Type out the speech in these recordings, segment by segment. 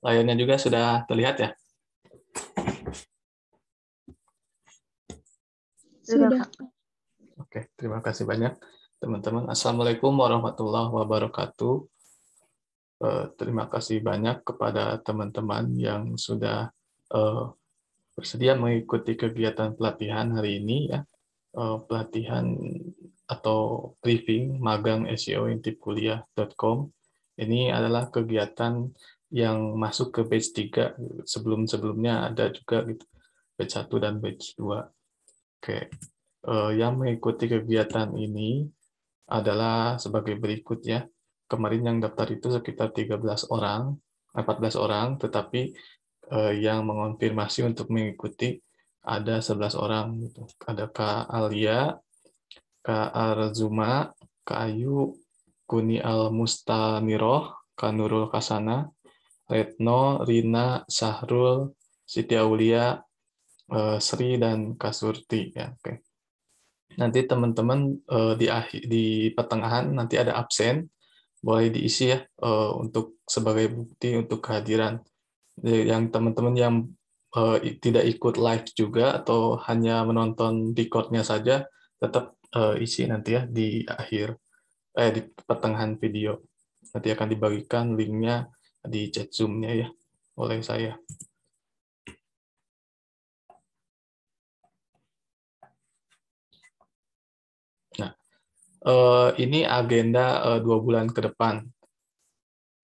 Layarnya juga sudah terlihat ya? Sudah. Oke, terima kasih banyak teman-teman. Assalamualaikum warahmatullahi wabarakatuh. Terima kasih banyak kepada teman-teman yang sudah bersedia mengikuti kegiatan pelatihan hari ini ya. Pelatihan atau briefing magang SEO intipkuliah.com. Ini adalah kegiatan yang masuk ke batch 3. Sebelum-sebelumnya ada juga gitu, batch 1 dan batch 2. Oke. Yang mengikuti kegiatan ini adalah sebagai berikut ya. Kemarin yang daftar itu sekitar 13 orang, 14 orang, tetapi yang mengonfirmasi untuk mengikuti ada 11 orang gitu. Ada Kak Alia, Kak Arzuma, Kak Ayu, Kuni Al Mustamiroh, Kak Nurul Kasana, Retno, Rina, Sahrul, Siti Aulia, Sri, dan Kak Surti ya. Oke. Nanti teman-teman di pertengahan nanti ada absen, boleh diisi ya untuk sebagai bukti untuk kehadiran. Yang teman-teman yang tidak ikut live juga atau hanya menonton recordnya saja, tetap isi nanti ya di akhir di pertengahan video. Nanti akan dibagikan linknya di chat Zoom-nya ya oleh saya. Nah, ini agenda 2 bulan ke depan.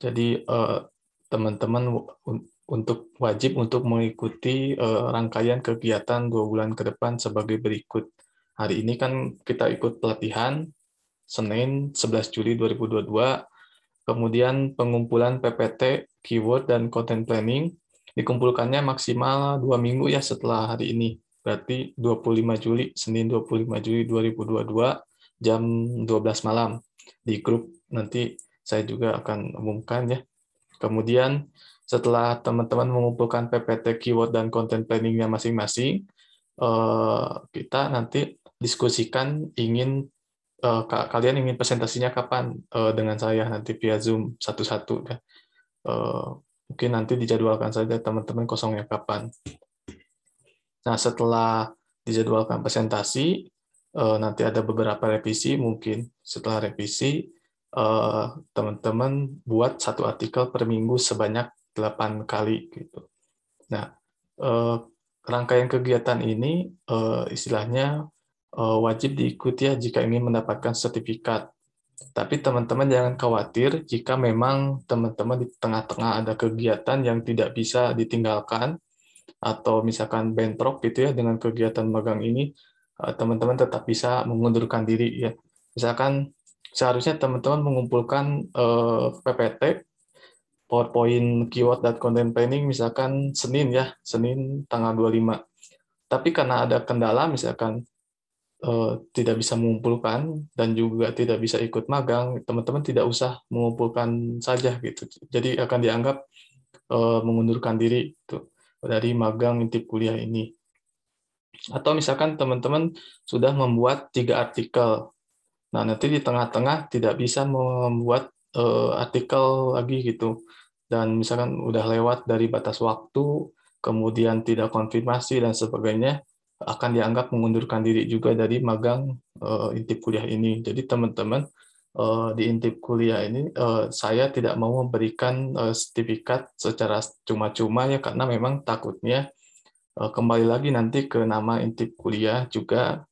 Jadi teman-teman untuk wajib untuk mengikuti rangkaian kegiatan 2 bulan ke depan sebagai berikut. Hari ini kan kita ikut pelatihan Senin 11 Juli 2022, kemudian pengumpulan PPT, keyword, dan content planning dikumpulkannya maksimal 2 minggu ya setelah hari ini. Berarti 25 Juli, Senin 25 Juli 2022, jam 12 malam. Di grup nanti saya juga akan umumkan ya. Kemudian setelah teman-teman mengumpulkan PPT, keyword, dan content planning-nya masing-masing, kita nanti diskusikan kalian ingin presentasinya kapan dengan saya nanti via Zoom satu-satu ya. Mungkin nanti dijadwalkan saja teman-teman kosongnya kapan. Nah, setelah dijadwalkan presentasi, nanti ada beberapa revisi, mungkin setelah revisi, teman-teman buat satu artikel per minggu sebanyak 8 kali. Gitu. Nah, rangkaian kegiatan ini istilahnya wajib diikuti ya jika ingin mendapatkan sertifikat. Tapi teman-teman jangan khawatir jika memang teman-teman di tengah-tengah ada kegiatan yang tidak bisa ditinggalkan, atau misalkan bentrok gitu ya dengan kegiatan magang ini, teman-teman tetap bisa mengundurkan diri ya. Misalkan seharusnya teman-teman mengumpulkan PPT, PowerPoint, keyword, dan content planning misalkan Senin ya, Senin tanggal 25. Tapi karena ada kendala misalkan tidak bisa mengumpulkan dan juga tidak bisa ikut magang, teman-teman tidak usah mengumpulkan saja gitu. Jadi akan dianggap mengundurkan diri gitu, dari magang intip kuliah ini. Atau misalkan teman-teman sudah membuat 3 artikel. Nah, nanti di tengah-tengah tidak bisa membuat artikel lagi gitu. Dan misalkan udah lewat dari batas waktu, kemudian tidak konfirmasi dan sebagainya, akan dianggap mengundurkan diri juga dari magang intip kuliah ini. Jadi teman-teman di intip kuliah ini saya tidak mau memberikan sertifikat secara cuma-cuma ya, karena memang takutnya kembali lagi nanti ke nama intip kuliah juga,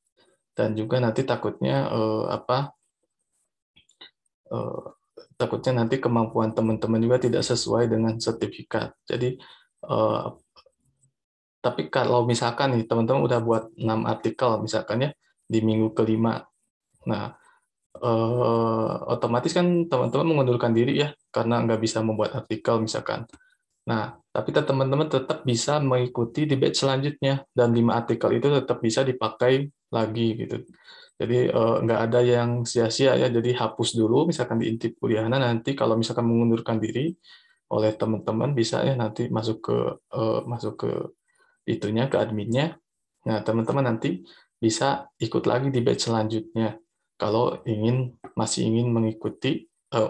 dan juga nanti takutnya takutnya nanti kemampuan teman-teman juga tidak sesuai dengan sertifikat. Jadi tapi kalau misalkan nih teman-teman udah buat 6 artikel misalkan ya di minggu kelima, nah otomatis kan teman-teman mengundurkan diri ya karena nggak bisa membuat artikel misalkan. Nah, tapi teman-teman tetap bisa mengikuti di batch selanjutnya, dan 5 artikel itu tetap bisa dipakai lagi gitu. Jadi nggak ada yang sia-sia ya. Jadi hapus dulu misalkan di intip kuliahnya, nanti kalau misalkan mengundurkan diri oleh teman-teman bisa ya nanti masuk ke itunya, ke adminnya. Nah, teman-teman nanti bisa ikut lagi di batch selanjutnya kalau masih ingin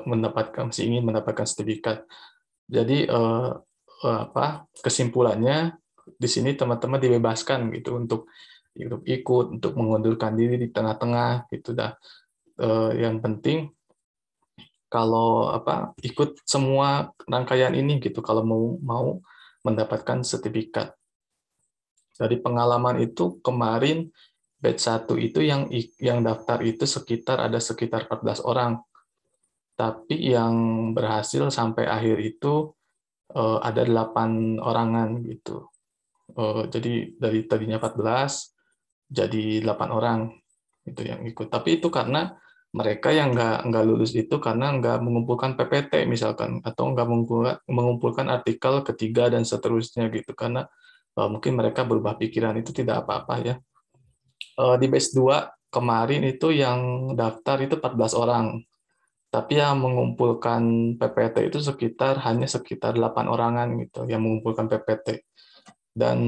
mendapatkan sertifikat. Jadi kesimpulannya di sini teman-teman dibebaskan gitu untuk ikut, untuk mengundurkan diri di tengah-tengah gitu dah. Yang penting kalau ikut semua rangkaian ini gitu kalau mau mendapatkan sertifikat. Dari pengalaman itu kemarin batch 1 itu yang daftar itu sekitar 14 orang. Tapi yang berhasil sampai akhir itu ada 8 orangan gitu. Jadi dari tadinya 14 jadi 8 orang itu yang ikut. Tapi itu karena mereka yang nggak lulus itu karena nggak mengumpulkan PPT misalkan, atau nggak mengumpulkan artikel ketiga dan seterusnya gitu, karena mungkin mereka berubah pikiran, itu tidak apa-apa ya. Di batch 2 kemarin itu yang daftar itu 14 orang, tapi yang mengumpulkan PPT itu hanya sekitar 8 orangan gitu yang mengumpulkan PPT. Dan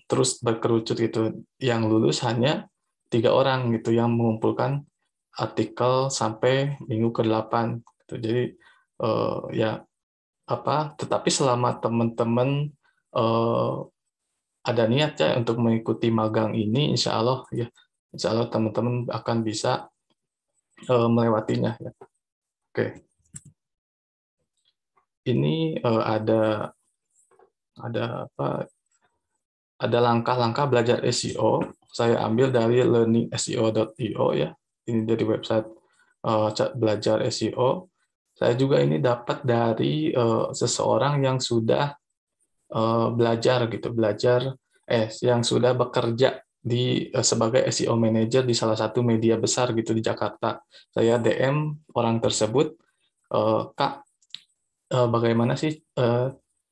terus berkerucut gitu, yang lulus hanya 3 orang gitu yang mengumpulkan artikel sampai minggu ke-8 gitu. Jadi ya tetapi selama teman-teman ada niat ya untuk mengikuti magang ini, insya Allah teman-teman akan bisa melewatinya ya. Oke, ini ada langkah-langkah belajar SEO. Saya ambil dari learningseo.io ya. Ini dari website belajar SEO. Saya juga ini dapat dari seseorang yang sudah yang sudah bekerja sebagai SEO manager di salah satu media besar gitu di Jakarta. Saya DM orang tersebut, Kak, bagaimana sih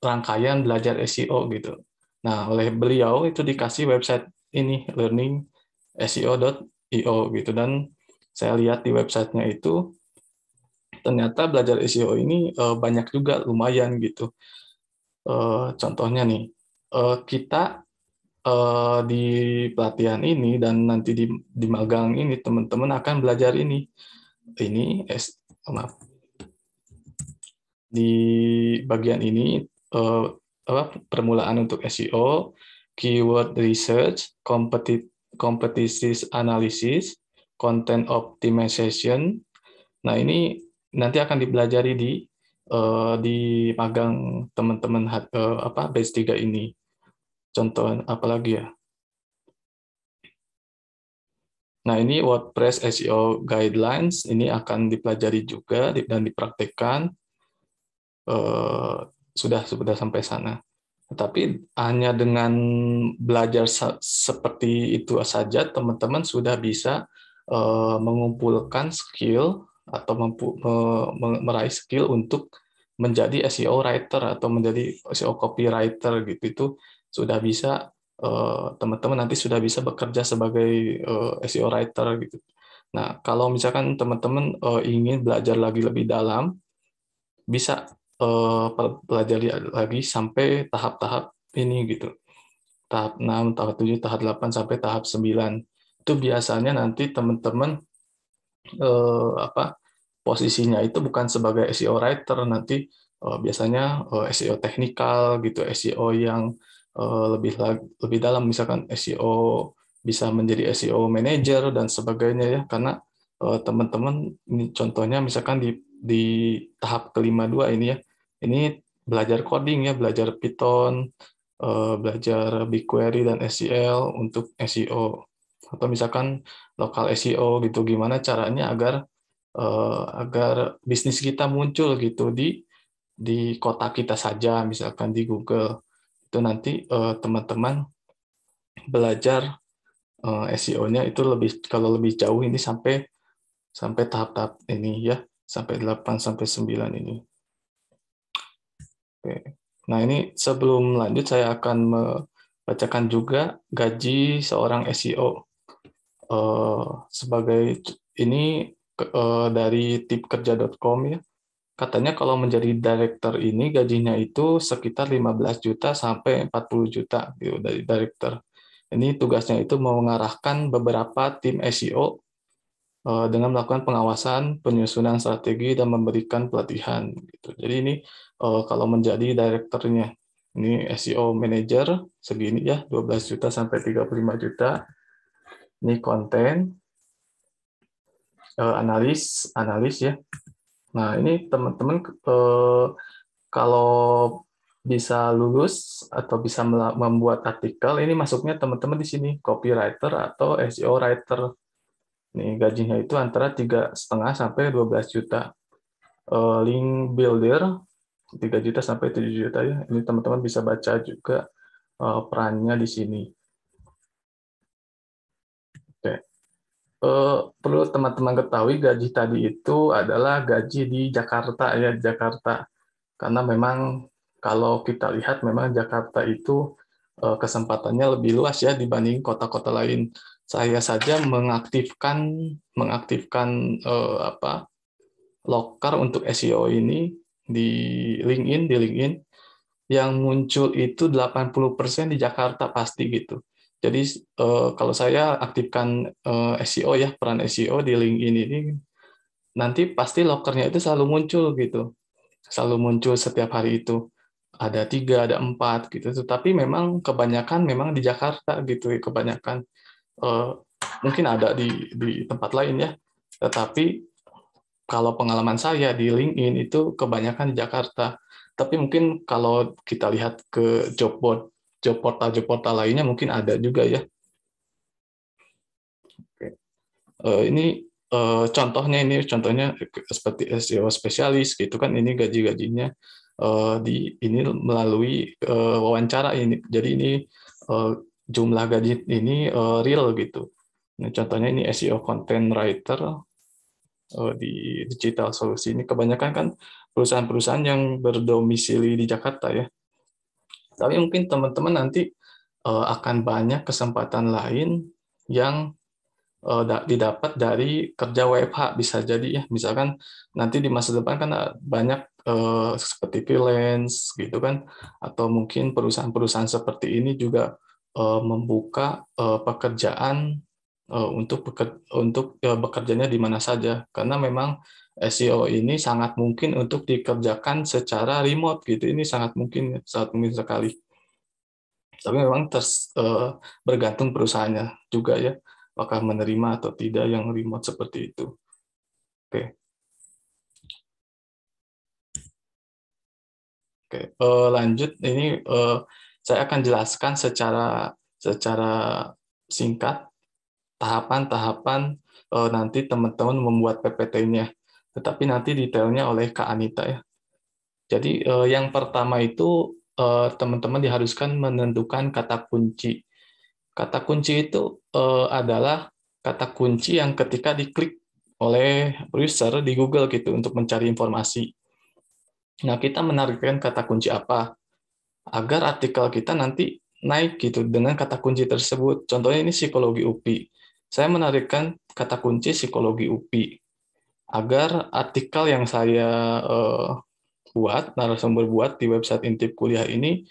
rangkaian belajar SEO gitu. Nah, oleh beliau itu dikasih website ini, learningseo.io gitu, dan saya lihat di websitenya itu ternyata belajar SEO ini banyak juga, lumayan gitu. Contohnya nih, kita di pelatihan ini dan nanti di magang ini teman-teman akan belajar maaf, di bagian ini permulaan untuk SEO, keyword research, competitive analysis, content optimization. Nah, ini nanti akan dipelajari di magang teman-teman batch 3 ini. Contoh apalagi ya? Nah, ini WordPress SEO Guidelines, ini akan dipelajari juga dan dipraktekkan. Sudah sampai sana. Tetapi hanya dengan belajar seperti itu saja, teman-teman sudah bisa mengumpulkan skill atau meraih skill untuk menjadi SEO writer atau menjadi SEO copywriter gitu. Itu sudah bisa, teman-teman nanti sudah bisa bekerja sebagai SEO writer gitu. Nah, kalau misalkan teman-teman ingin belajar lagi lebih dalam, bisa pelajari lagi sampai tahap-tahap ini gitu. Tahap 6, tahap 7, tahap 8 sampai tahap 9. Itu biasanya nanti teman-teman posisinya itu bukan sebagai SEO writer, nanti biasanya SEO teknikal gitu, SEO yang lebih dalam, misalkan SEO bisa menjadi SEO manager dan sebagainya ya, karena teman-teman ini contohnya misalkan di tahap kelima 2 ini ya, ini belajar coding ya, belajar Python, belajar BigQuery dan SQL untuk SEO, atau misalkan lokal SEO gitu, gimana caranya agar bisnis kita muncul gitu di kota kita saja, misalkan di Google. Itu nanti teman-teman belajar SEO-nya itu kalau lebih jauh ini sampai tahap-tahap ini ya, sampai 8 sampai 9 ini. Oke. Nah, ini sebelum lanjut saya akan membacakan juga gaji seorang SEO. Sebagai ini dari tipkerja.com ya. Katanya kalau menjadi director ini gajinya itu sekitar 15 juta sampai 40 juta gitu dari director. Ini tugasnya itu mengarahkan beberapa tim SEO dengan melakukan pengawasan, penyusunan strategi, dan memberikan pelatihan gitu. Jadi ini kalau menjadi direkturnya. Ini SEO manager segini ya, 12 juta sampai 35 juta. Ini konten, analis ya. Nah, ini teman-teman kalau bisa lulus atau bisa membuat artikel, ini masuknya teman-teman di sini, copywriter atau SEO writer. Nih, gajinya itu antara 3,5 sampai 12 juta. Link builder 3 juta sampai 7 juta ya. Ini teman-teman bisa baca juga perannya di sini. Oke. Perlu teman-teman ketahui gaji tadi itu adalah gaji di Jakarta ya, Jakarta. Karena memang kalau kita lihat memang Jakarta itu kesempatannya lebih luas ya dibanding kota-kota lain. Saya saja mengaktifkan Loker untuk SEO ini di LinkedIn yang muncul itu 80% di Jakarta pasti gitu. Jadi kalau saya aktifkan SEO ya, peran SEO di LinkedIn ini, nanti pasti lokernya itu selalu muncul gitu. Selalu muncul setiap hari itu. Ada 3, ada 4 gitu. Tapi memang kebanyakan memang di Jakarta gitu, kebanyakan. Eh, Mungkin ada di tempat lain ya. Tetapi kalau pengalaman saya di LinkedIn itu kebanyakan di Jakarta. Tapi mungkin kalau kita lihat ke job portal lainnya mungkin ada juga ya. Oke. Ini contohnya seperti SEO spesialis gitu kan, ini gaji-gajinya ini melalui wawancara ini. Jadi ini jumlah gaji ini real gitu. Nah, contohnya ini SEO content writer di digital solusi ini kebanyakan kan perusahaan-perusahaan yang berdomisili di Jakarta ya. Tapi mungkin teman-teman nanti akan banyak kesempatan lain yang didapat dari kerja WFH bisa jadi ya. Misalkan nanti di masa depan kan banyak seperti freelance gitu kan, atau mungkin perusahaan-perusahaan seperti ini juga membuka pekerjaan untuk bekerjanya di mana saja, karena memang SEO ini sangat mungkin untuk dikerjakan secara remote gitu. Ini sangat mungkin sekali. Tapi memang bergantung perusahaannya juga ya, apakah menerima atau tidak yang remote seperti itu. Oke, oke. Lanjut, ini saya akan jelaskan secara secara singkat tahapan-tahapan nanti teman-teman membuat PPT-nya. Tetapi nanti detailnya oleh Kak Anita ya. Jadi yang pertama itu teman-teman diharuskan menentukan kata kunci. Kata kunci itu adalah kata kunci yang ketika diklik oleh user di Google gitu untuk mencari informasi. Nah, kita menargetkan kata kunci apa agar artikel kita nanti naik gitu dengan kata kunci tersebut. Contohnya ini psikologi UPI. Saya menarikkan kata kunci psikologi UPI agar artikel yang saya narasumber buat di website Intip Kuliah ini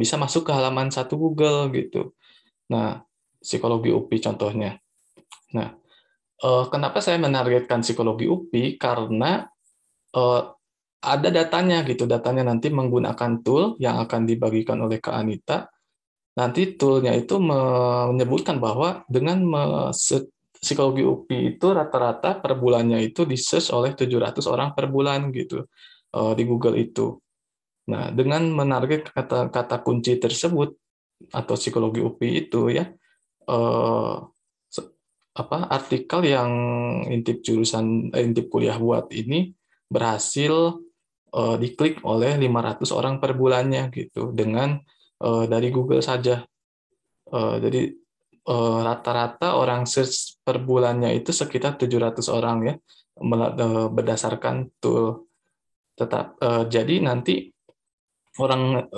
bisa masuk ke halaman 1 Google gitu. Nah, psikologi UPI contohnya. Nah, kenapa saya menargetkan psikologi UPI? Karena ada datanya gitu. Datanya nanti menggunakan tool yang akan dibagikan oleh Kak Anita. Nanti toolnya itu menyebutkan bahwa dengan psikologi UPI itu rata-rata per bulannya itu di-search oleh 700 orang per bulan gitu di Google itu. Nah, dengan menarget kata-kata kunci tersebut atau psikologi UPI itu ya, eh, artikel yang intip kuliah buat ini berhasil diklik oleh 500 orang per bulannya gitu dengan dari Google saja. Jadi rata-rata orang search per bulannya itu sekitar 700 orang ya berdasarkan tool. Jadi nanti orang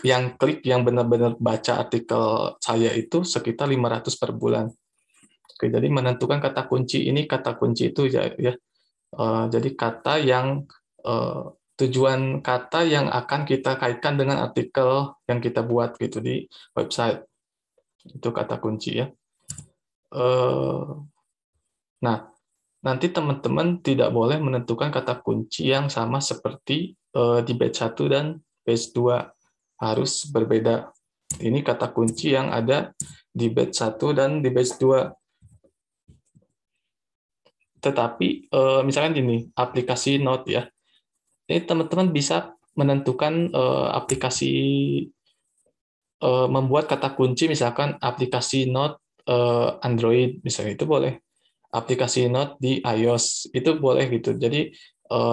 yang klik yang benar-benar baca artikel saya itu sekitar 500 per bulan. Oke, jadi menentukan kata kunci ini, kata kunci itu ya. Jadi kata yang tujuan kata yang akan kita kaitkan dengan artikel yang kita buat gitu di website. Itu kata kunci ya. Nah, nanti teman-teman tidak boleh menentukan kata kunci yang sama seperti di batch 1 dan batch 2. harus berbeda. Ini kata kunci yang ada di batch 1 dan di batch 2. Tetapi misalkan gini, aplikasi Note ya. Ini teman-teman bisa menentukan aplikasi membuat kata kunci, misalkan aplikasi Note Android misalnya, itu boleh. Aplikasi Note di iOS itu boleh gitu. Jadi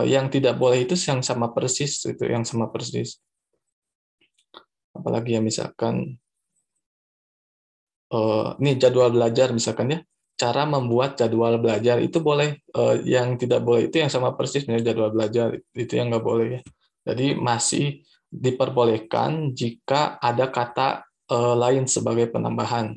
yang tidak boleh itu yang sama persis, itu yang sama persis. Apalagi ya, misalkan ini jadwal belajar misalkan ya, cara membuat jadwal belajar itu boleh. Yang tidak boleh itu yang sama persis, misalnya jadwal belajar itu yang nggak boleh ya. Jadi masih diperbolehkan jika ada kata lain sebagai penambahan.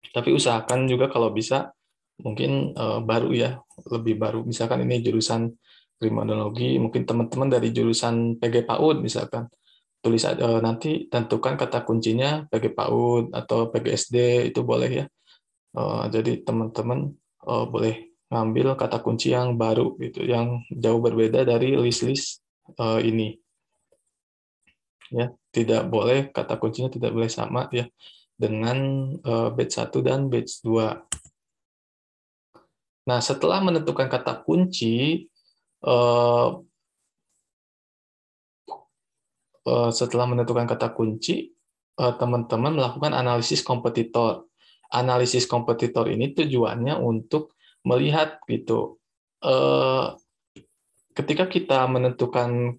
Tapi usahakan juga kalau bisa mungkin baru ya, lebih baru. Misalkan ini jurusan kriminologi, mungkin teman-teman dari jurusan PG PAUD misalkan, tulis nanti tentukan kata kuncinya PG PAUD atau PGSD, itu boleh ya. Jadi teman-teman boleh ngambil kata kunci yang baru gitu, yang jauh berbeda dari list-list ini ya. Tidak boleh, kata kuncinya tidak boleh sama ya dengan batch 1 dan batch 2. Nah, setelah menentukan kata kunci, teman-teman melakukan analisis kompetitor. Analisis kompetitor ini tujuannya untuk melihat gitu, ketika kita menentukan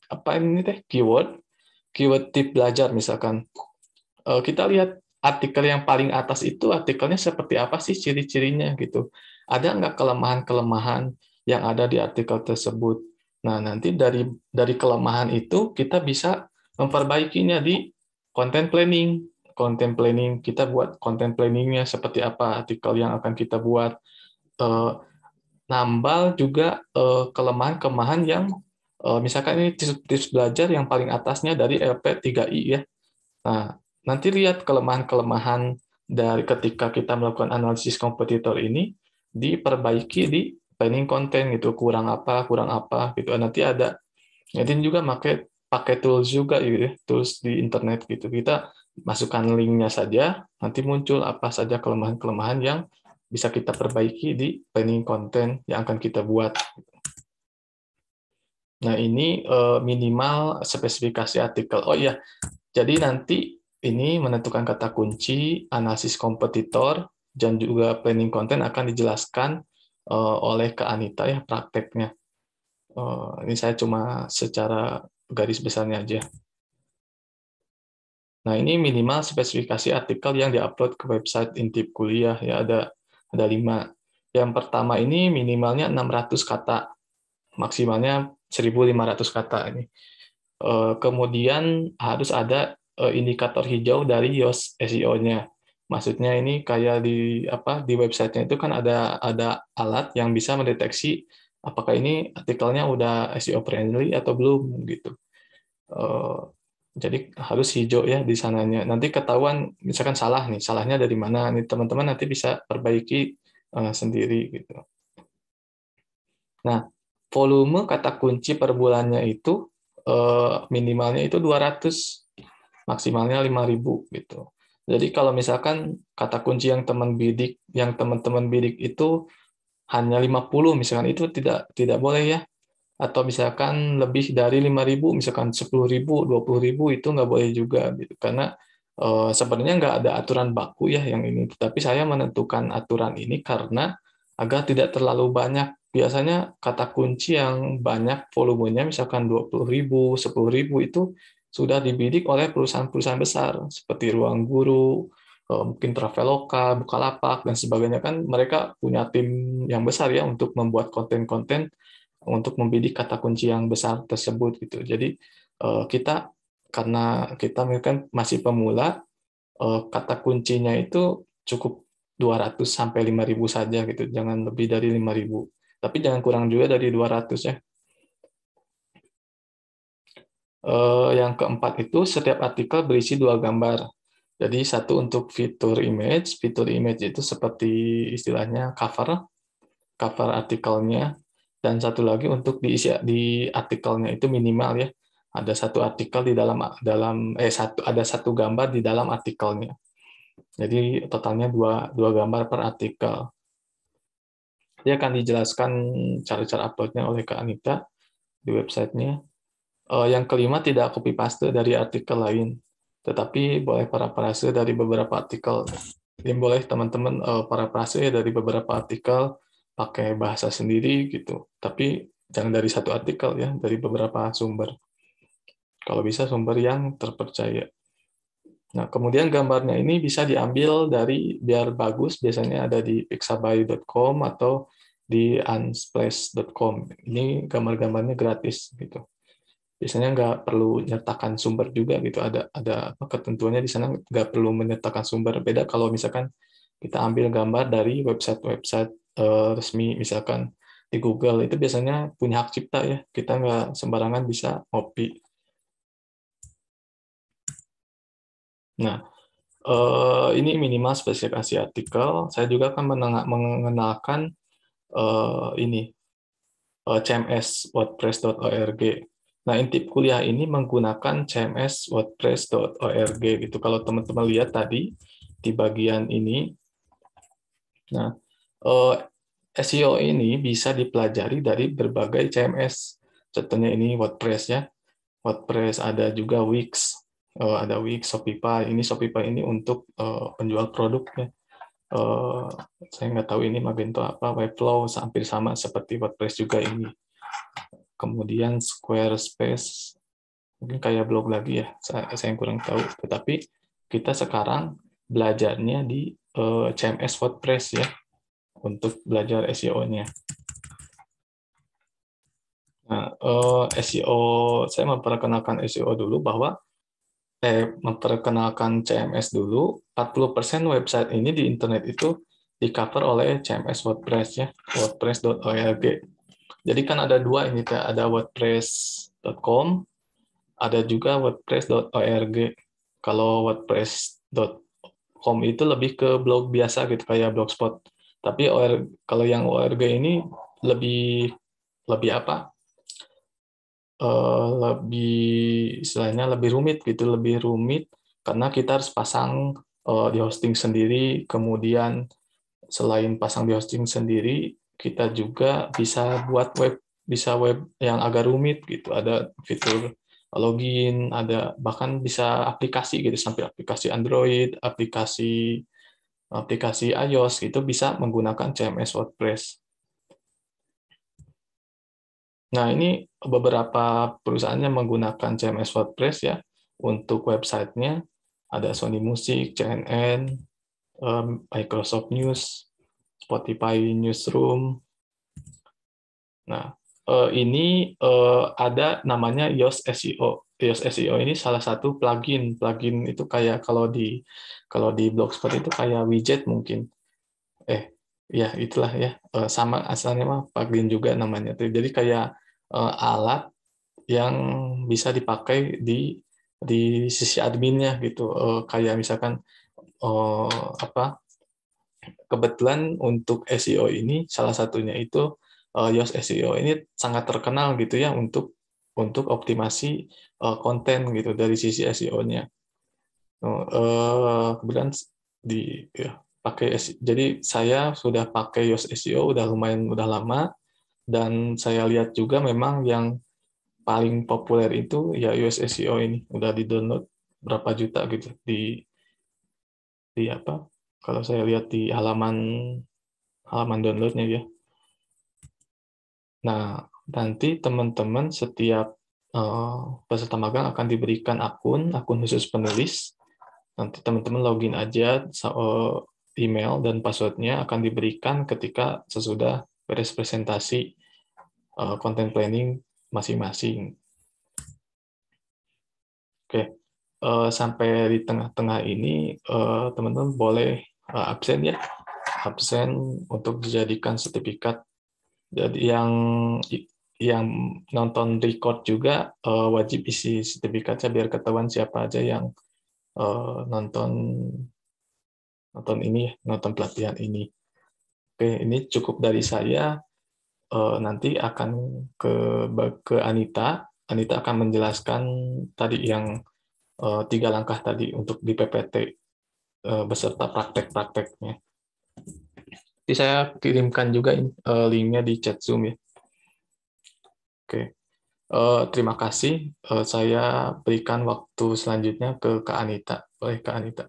apa ini keyword tip belajar misalkan, kita lihat artikel yang paling atas itu artikelnya seperti apa sih ciri-cirinya gitu. Ada nggak kelemahan-kelemahan yang ada di artikel tersebut. Nah, nanti dari kelemahan itu kita bisa memperbaikinya di content planning. Content planning, kita buat content planningnya seperti apa artikel yang akan kita buat. Nambal juga kelemahan-kelemahan yang misalkan ini tips belajar yang paling atasnya dari LP3I ya. Nah, nanti lihat kelemahan-kelemahan dari ketika kita melakukan analisis kompetitor ini, diperbaiki di planning konten gitu, kurang apa gitu. Nanti ada, nanti juga pakai tools juga gitu ya, tools di internet gitu. Kita masukkan linknya saja, nanti muncul apa saja kelemahan-kelemahan yang bisa kita perbaiki di planning konten yang akan kita buat. Nah, ini minimal spesifikasi artikel. Oh iya, jadi nanti ini menentukan kata kunci, analisis kompetitor, dan juga planning konten akan dijelaskan oleh Kak Anita ya prakteknya. Ini saya cuma secara garis besarnya aja. Nah, ini minimal spesifikasi artikel yang diupload ke website Intip Kuliah ya, ada 5. Yang pertama ini minimalnya 600 kata, maksimalnya 1.500 kata ini. Kemudian harus ada indikator hijau dari Yoast SEO-nya. Maksudnya ini kayak di websitenya itu kan ada alat yang bisa mendeteksi apakah ini artikelnya udah SEO friendly atau belum gitu. Jadi harus hijau ya di sananya. Nanti ketahuan misalkan salah nih, salahnya dari mana nih, teman-teman nanti bisa perbaiki sendiri gitu. Nah, volume kata kunci per bulannya itu minimalnya itu 200, maksimalnya 5.000 gitu. Jadi kalau misalkan kata kunci yang teman-teman bidik itu hanya 50 misalkan, itu tidak boleh ya. Atau misalkan lebih dari 5.000, misalkan 10.000, 20.000, itu nggak boleh juga gitu. Karena sebenarnya nggak ada aturan baku ya yang ini. Tapi saya menentukan aturan ini karena agar tidak terlalu banyak. Biasanya kata kunci yang banyak volumenya, misalkan 20.000, 10.000, itu sudah dibidik oleh perusahaan-perusahaan besar seperti Ruang Guru, mungkin Traveloka, Bukalapak, dan sebagainya. Kan mereka punya tim yang besar ya untuk membuat konten-konten untuk membidik kata kunci yang besar tersebut gitu. Jadi kita, karena kita kan masih pemula, kata kuncinya itu cukup 200 sampai 5.000 saja gitu. Jangan lebih dari 5.000. Tapi jangan kurang juga dari 200 ya. Yang keempat itu setiap artikel berisi 2 gambar. Jadi satu untuk fitur image itu seperti istilahnya cover artikelnya, dan satu lagi untuk di artikelnya itu minimal ya. ada satu artikel di ada satu gambar di dalam artikelnya. Jadi totalnya dua gambar per artikel. Dia akan dijelaskan cara-cara uploadnya oleh Kak Anita di websitenya. Yang kelima, tidak copy paste dari artikel lain, tetapi boleh parafrase dari beberapa artikel. Yang boleh teman-teman parafrase dari beberapa artikel pakai bahasa sendiri gitu. Tapi jangan dari satu artikel ya, dari beberapa sumber. Kalau bisa sumber yang terpercaya. Nah, kemudian gambarnya ini bisa diambil biar bagus, biasanya ada di pixabay.com atau di unsplash.com. Ini gambar-gambarnya gratis gitu. Biasanya nggak perlu nyertakan sumber juga gitu. Ada ketentuannya di sana, nggak perlu menyertakan sumber. Beda kalau misalkan kita ambil gambar dari website-website resmi, misalkan di Google, itu biasanya punya hak cipta ya. Kita nggak sembarangan bisa copy. Nah, ini minimal spesifikasi artikel. Saya juga akan mengenalkan ini CMS wordpress.org. Nah, intip kuliah ini menggunakan CMS wordpress.org gitu. Kalau teman-teman lihat tadi di bagian ini, nah SEO ini bisa dipelajari dari berbagai CMS. Contohnya ini WordPress ya. WordPress, ada juga Wix, ada Wix, Shopify. Ini Shopify ini untuk penjual produk ya. Saya nggak tahu ini Magento apa, Webflow hampir sama seperti WordPress juga ini. Kemudian Squarespace, mungkin kayak blog lagi ya, saya kurang tahu. Tetapi kita sekarang belajarnya di CMS WordPress ya, untuk belajar SEO-nya. Nah, SEO, saya memperkenalkan SEO dulu bahwa memperkenalkan CMS dulu. 40% website ini di internet itu di cover oleh CMS WordPress ya, wordpress.org. Jadi kan ada dua ini, ada wordpress.com, ada juga wordpress.org. Kalau wordpress.com itu lebih ke blog biasa gitu, kayak blogspot. Tapi kalau yang org ini lebih lebih apa? Lebih istilahnya lebih rumit gitu, lebih rumit karena kita harus pasang di hosting sendiri. Kemudian selain pasang di hosting sendiri, kita juga bisa web yang agak rumit gitu. Ada fitur login, ada bahkan bisa aplikasi gitu, sampai aplikasi Android, aplikasi iOS itu bisa menggunakan CMS WordPress. Nah, ini beberapa perusahaan yang menggunakan CMS WordPress ya untuk websitenya. Ada Sony Music, CNN, Microsoft News, Spotify Newsroom. Nah, ini ada namanya Yoast SEO. Yoast SEO ini salah satu plugin. Plugin itu kayak kalau di Blogspot itu kayak widget mungkin. Ya itulah ya. Sama asalnya mah plugin juga namanya. Jadi kayak alat yang bisa dipakai di sisi adminnya gitu. Kayak misalkan apa? Kebetulan untuk SEO ini salah satunya itu Yoast SEO ini sangat terkenal gitu ya untuk optimasi konten gitu dari sisi SEO-nya. Kemudian jadi saya sudah pakai Yoast SEO udah lama, dan saya lihat juga memang yang paling populer itu ya Yoast SEO ini udah di-download berapa juta gitu di apa? Kalau saya lihat di halaman downloadnya ya. Nah, nanti teman-teman setiap peserta magang akan diberikan akun khusus penulis. Nanti teman-teman login aja, email dan passwordnya akan diberikan ketika sesudah beres presentasi content planning masing-masing. Oke, sampai di tengah-tengah ini teman-teman boleh absen ya, absen untuk dijadikan sertifikat. Jadi yang nonton record juga wajib isi sertifikatnya biar ketahuan siapa aja yang nonton nonton pelatihan ini. Oke, ini cukup dari saya. Nanti akan ke Anita Anita akan menjelaskan tadi yang 3 langkah tadi untuk di PPT beserta praktek-prakteknya. Nanti saya kirimkan juga linknya di chat Zoom ya. Oke, terima kasih. Saya berikan waktu selanjutnya ke Kak Anita. Boleh Kak Anita.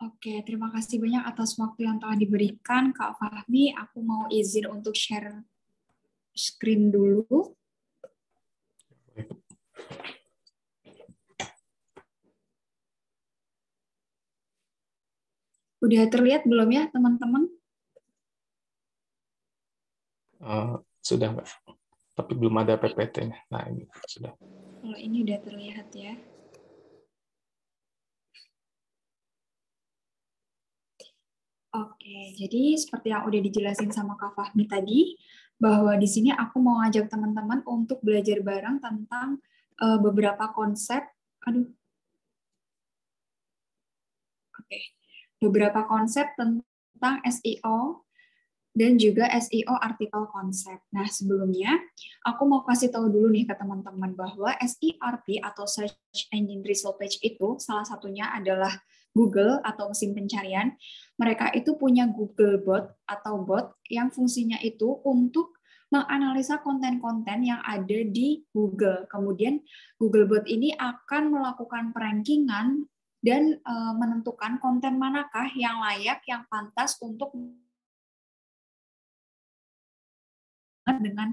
Oke, terima kasih banyak atas waktu yang telah diberikan, Kak Fahmi. Aku mau izin untuk share screen dulu. Udah terlihat belum ya, teman-teman? Sudah Mbak, tapi belum ada PPT-nya. Nah, ini sudah. Kalau ini udah terlihat ya. Oke, jadi seperti yang udah dijelasin sama Kak Fahmi tadi, bahwa di sini aku mau ngajak teman-teman untuk belajar bareng tentang beberapa konsep. Beberapa konsep tentang SEO dan juga SEO artikel konsep. Nah, sebelumnya aku mau kasih tahu dulu nih ke teman-teman bahwa SERP atau Search Engine Result Page itu salah satunya adalah Google atau mesin pencarian. Mereka itu punya Google Bot atau bot yang fungsinya itu untuk menganalisa konten-konten yang ada di Google. Kemudian Google Bot ini akan melakukan perankingan dan menentukan konten manakah yang layak, yang pantas untuk dengan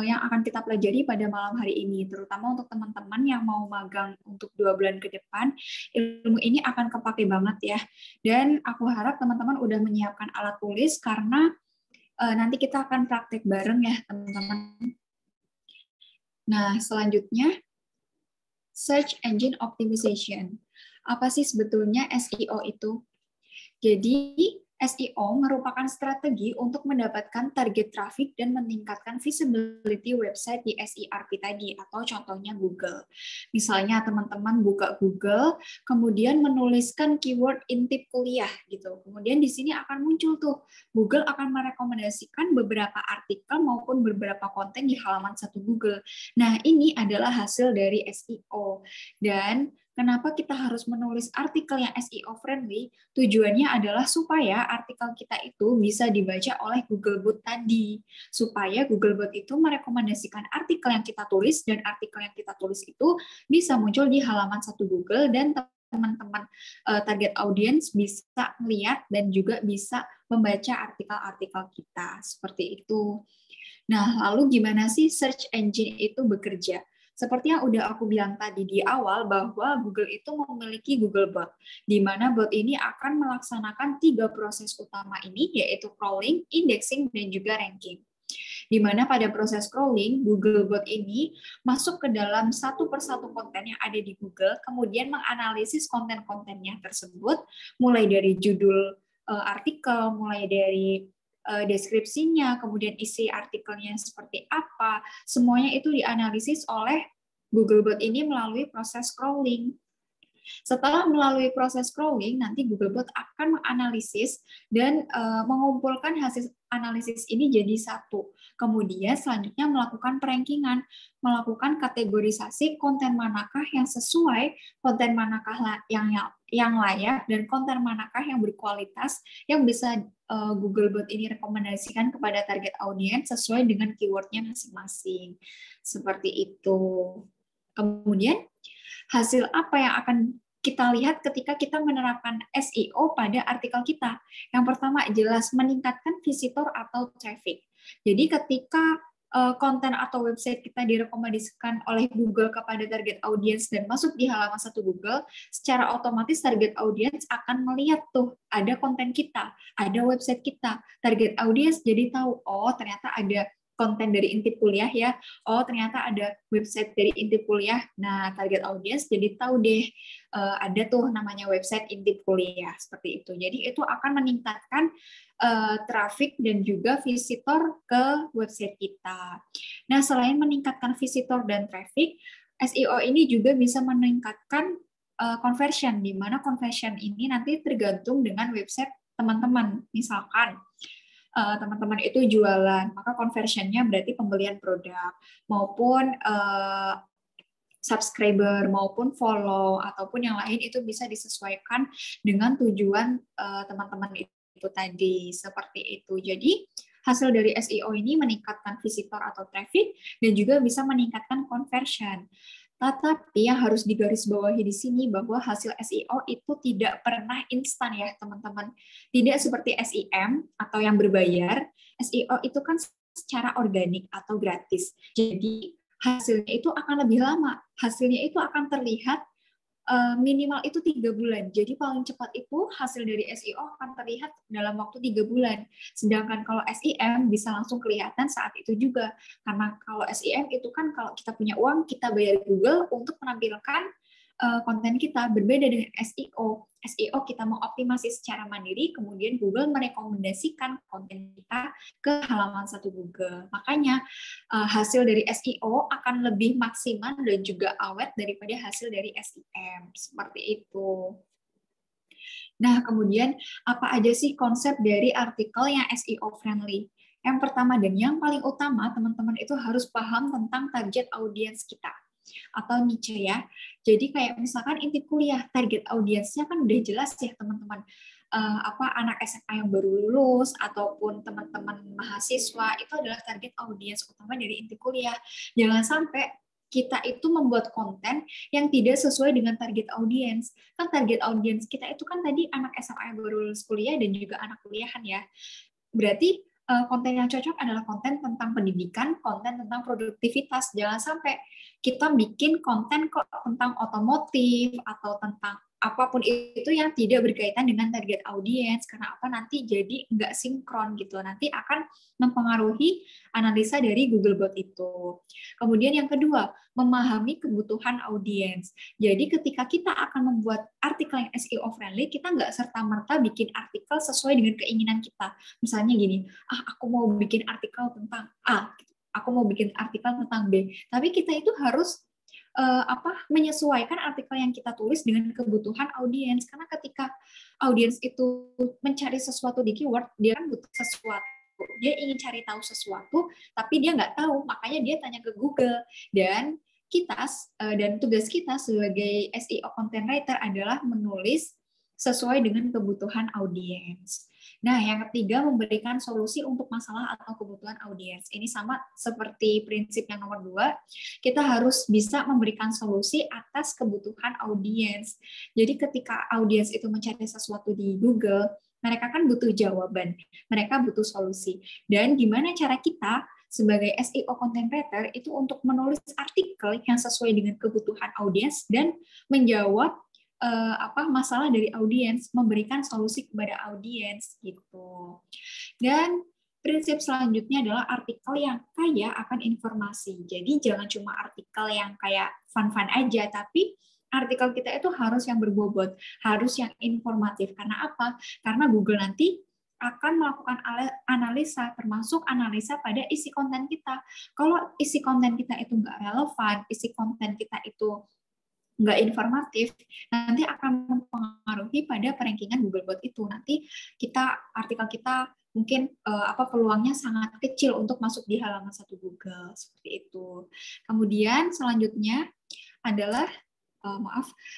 yang akan kita pelajari pada malam hari ini, terutama untuk teman-teman yang mau magang untuk 2 bulan ke depan, ilmu ini akan kepake banget ya. Dan aku harap teman-teman udah menyiapkan alat tulis karena nanti kita akan praktek bareng ya teman-teman. Nah, selanjutnya Search Engine Optimization. Apa sih sebetulnya SEO itu? Jadi, SEO merupakan strategi untuk mendapatkan target traffic dan meningkatkan visibility website di SERP tadi, atau contohnya Google. Misalnya teman-teman buka Google, kemudian menuliskan keyword intip kuliah gitu. Kemudian di sini akan muncul tuh, Google akan merekomendasikan beberapa artikel maupun beberapa konten di halaman satu Google. Nah, ini adalah hasil dari SEO. Dan kenapa kita harus menulis artikel yang SEO friendly? Tujuannya adalah supaya artikel kita itu bisa dibaca oleh Googlebot tadi. Supaya Googlebot itu merekomendasikan artikel yang kita tulis, dan artikel yang kita tulis itu bisa muncul di halaman satu Google, dan teman-teman target audience bisa melihat dan juga bisa membaca artikel-artikel kita. Seperti itu. Nah, lalu gimana sih search engine itu bekerja? Seperti yang udah aku bilang tadi di awal, bahwa Google itu memiliki Googlebot, di mana bot ini akan melaksanakan 3 proses utama ini, yaitu crawling, indexing, dan juga ranking. Di mana pada proses crawling, Googlebot ini masuk ke dalam satu persatu konten yang ada di Google, kemudian menganalisis konten-kontennya tersebut, mulai dari judul artikel, mulai dari deskripsinya, kemudian isi artikelnya seperti apa, semuanya itu dianalisis oleh Googlebot ini melalui proses crawling. Setelah melalui proses crawling, nanti Googlebot akan menganalisis dan mengumpulkan hasil analisis ini jadi satu. Kemudian selanjutnya melakukan perankingan, melakukan kategorisasi konten manakah yang sesuai, konten manakah yang layak, dan konten manakah yang berkualitas yang bisa Googlebot ini rekomendasikan kepada target audiens sesuai dengan keywordnya masing-masing. Seperti itu. Kemudian hasil apa yang akan kita lihat ketika kita menerapkan SEO pada artikel kita? Yang pertama, jelas meningkatkan visitor atau traffic. Jadi ketika konten atau website kita direkomendasikan oleh Google kepada target audience dan masuk di halaman satu Google, secara otomatis target audience akan melihat tuh ada konten kita, ada website kita. Target audience jadi tahu, oh ternyata ada konten dari Intip Kuliah ya, oh ternyata ada website dari Intip Kuliah. Nah, target audience jadi tahu deh ada tuh namanya website Intip Kuliah, seperti itu. Jadi itu akan meningkatkan traffic dan juga visitor ke website kita. Nah, selain meningkatkan visitor dan traffic, SEO ini juga bisa meningkatkan conversion, di mana conversion ini nanti tergantung dengan website teman-teman. Misalkan teman-teman itu jualan, maka conversion-nya berarti pembelian produk, maupun subscriber, maupun follow, ataupun yang lain itu bisa disesuaikan dengan tujuan teman-teman itu tadi, seperti itu. Jadi, hasil dari SEO ini meningkatkan visitor atau traffic, dan juga bisa meningkatkan conversion. Tetapi yang harus digarisbawahi di sini bahwa hasil SEO itu tidak pernah instan ya teman-teman. Tidak seperti SEM atau yang berbayar. SEO itu kan secara organik atau gratis. Jadi hasilnya itu akan lebih lama. Hasilnya itu akan terlihat minimal itu 3 bulan. Jadi paling cepat itu hasil dari SEO akan terlihat dalam waktu 3 bulan. Sedangkan kalau SEM bisa langsung kelihatan saat itu juga. Karena kalau SEM itu kan kalau kita punya uang, kita bayar Google untuk menampilkan konten kita. Berbeda dengan SEO. SEO kita mau optimasi secara mandiri, kemudian Google merekomendasikan konten kita ke halaman satu Google. Makanya hasil dari SEO akan lebih maksimal dan juga awet daripada hasil dari SEM. Seperti itu. Nah, kemudian apa aja sih konsep dari artikel yang SEO friendly? Yang pertama dan yang paling utama, teman-teman itu harus paham tentang target audiens kita atau niche ya. Jadi kayak misalkan inti kuliah, target audiensnya kan udah jelas ya teman-teman. Anak SMA yang baru lulus ataupun teman-teman mahasiswa itu adalah target audiens utama dari inti kuliah. Jangan sampai kita itu membuat konten yang tidak sesuai dengan target audiens. Kan target audiens kita itu kan tadi anak SMA yang baru lulus kuliah dan juga anak kuliahan ya. Berarti konten yang cocok adalah konten tentang pendidikan, konten tentang produktivitas. Jangan sampai kita bikin konten kok tentang otomotif atau tentang apapun itu yang tidak berkaitan dengan target audiens. Karena apa? Nanti jadi nggak sinkron gitu. Nanti akan mempengaruhi analisa dari Googlebot itu. Kemudian yang kedua, memahami kebutuhan audiens. Jadi ketika kita akan membuat artikel yang SEO friendly, kita nggak serta-merta bikin artikel sesuai dengan keinginan kita. Misalnya gini, aku mau bikin artikel tentang A, aku mau bikin artikel tentang B. Tapi kita itu harus menyesuaikan artikel yang kita tulis dengan kebutuhan audiens. Karena ketika audiens itu mencari sesuatu di keyword, dia kan butuh sesuatu. Dia ingin cari tahu sesuatu, tapi dia nggak tahu, makanya dia tanya ke Google. Dan kita dan tugas kita sebagai SEO content writer adalah menulis sesuai dengan kebutuhan audiens. Nah, yang ketiga, memberikan solusi untuk masalah atau kebutuhan audiens. Ini sama seperti prinsip yang nomor 2, kita harus bisa memberikan solusi atas kebutuhan audiens. Jadi ketika audiens itu mencari sesuatu di Google, mereka kan butuh jawaban, mereka butuh solusi. Dan gimana cara kita sebagai SEO content writer itu untuk menulis artikel yang sesuai dengan kebutuhan audiens dan menjawab masalah dari audiens, memberikan solusi kepada audiens gitu. Dan prinsip selanjutnya adalah artikel yang kaya akan informasi. Jadi jangan cuma artikel yang kayak fun-fun aja, tapi artikel kita itu harus yang berbobot, harus yang informatif. Karena apa? Karena Google nanti akan melakukan analisa, termasuk analisa pada isi konten kita. Kalau isi konten kita itu nggak relevan, isi konten kita itu nggak informatif, nanti akan mempengaruhi pada perankingan Googlebot itu. Nanti artikel kita mungkin peluangnya sangat kecil untuk masuk di halaman satu Google, seperti itu. Kemudian selanjutnya adalah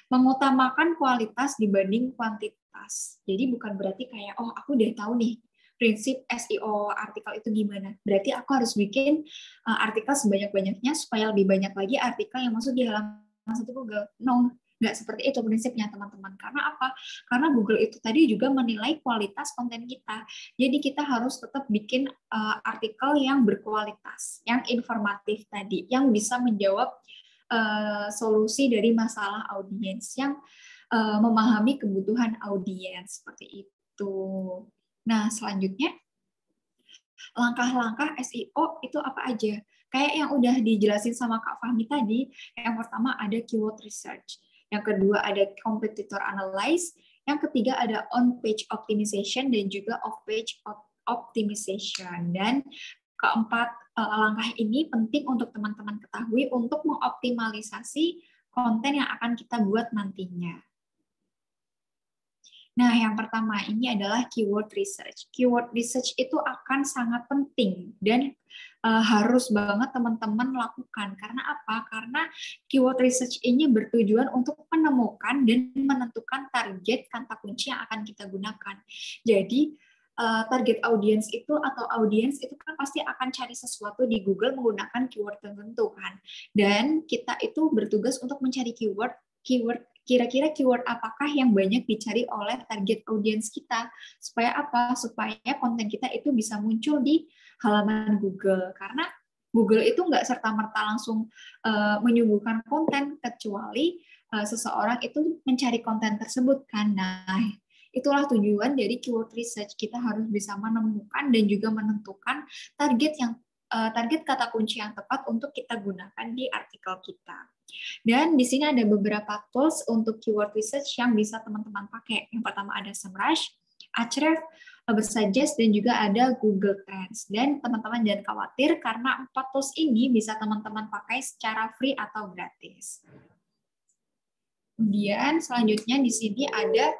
mengutamakan kualitas dibanding kuantitas. Jadi bukan berarti kayak aku udah tahu nih prinsip SEO artikel itu gimana. Berarti aku harus bikin artikel sebanyak-banyaknya supaya lebih banyak lagi artikel yang masuk di halaman satu Google. No, nggak seperti itu prinsipnya teman-teman. Karena apa? Karena Google itu tadi juga menilai kualitas konten kita. Jadi kita harus tetap bikin artikel yang berkualitas, yang informatif tadi, yang bisa menjawab solusi dari masalah audiens, yang memahami kebutuhan audiens, seperti itu. Nah, selanjutnya, langkah-langkah SEO itu apa aja? Kayak yang udah dijelasin sama Kak Fahmi tadi, yang pertama ada keyword research, yang kedua ada competitor analyze, yang ketiga ada on-page optimization dan juga off-page optimization. Dan keempat langkah ini penting untuk teman-teman ketahui untuk mengoptimalisasi konten yang akan kita buat nantinya. Nah, yang pertama ini adalah keyword research. Keyword research itu akan sangat penting dan harus banget teman-teman lakukan. Karena apa? Karena keyword research ini bertujuan untuk menemukan dan menentukan target kata kunci yang akan kita gunakan. Jadi, target audience itu atau audience itu kan pasti akan cari sesuatu di Google menggunakan keyword tertentu kan. Dan kita itu bertugas untuk mencari keyword kira-kira keyword apakah yang banyak dicari oleh target audience kita, supaya apa? Supaya konten kita itu bisa muncul di halaman Google, karena Google itu nggak serta-merta langsung menyuguhkan konten, kecuali seseorang itu mencari konten tersebut kan. Nah, itulah tujuan dari keyword research. Kita harus bisa menemukan dan juga menentukan target kata kunci yang tepat untuk kita gunakan di artikel kita. Dan di sini ada beberapa tools untuk keyword research yang bisa teman-teman pakai. Yang pertama ada SEMrush, Ahrefs, Ubersuggest, dan juga ada Google Trends. Dan teman-teman jangan khawatir karena 4 tools ini bisa teman-teman pakai secara free atau gratis. Kemudian selanjutnya di sini ada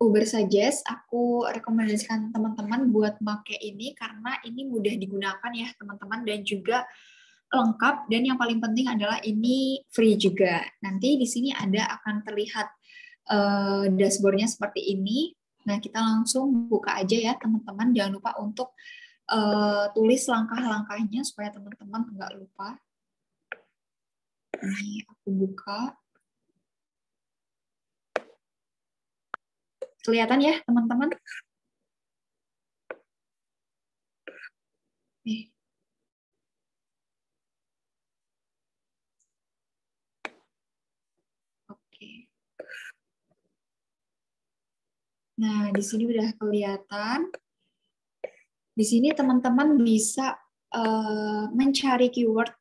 Ubersuggest. Aku rekomendasikan teman-teman buat pakai ini karena ini mudah digunakan ya teman-teman dan juga lengkap, dan yang paling penting adalah ini free juga. Nanti di sini akan terlihat dashboardnya seperti ini. Nah, kita langsung buka aja ya teman-teman. Jangan lupa untuk tulis langkah-langkahnya supaya teman-teman nggak lupa. Ini aku buka. Kelihatan ya teman-teman? Nih. Nah, di sini udah kelihatan. Di sini teman-teman bisa mencari keyword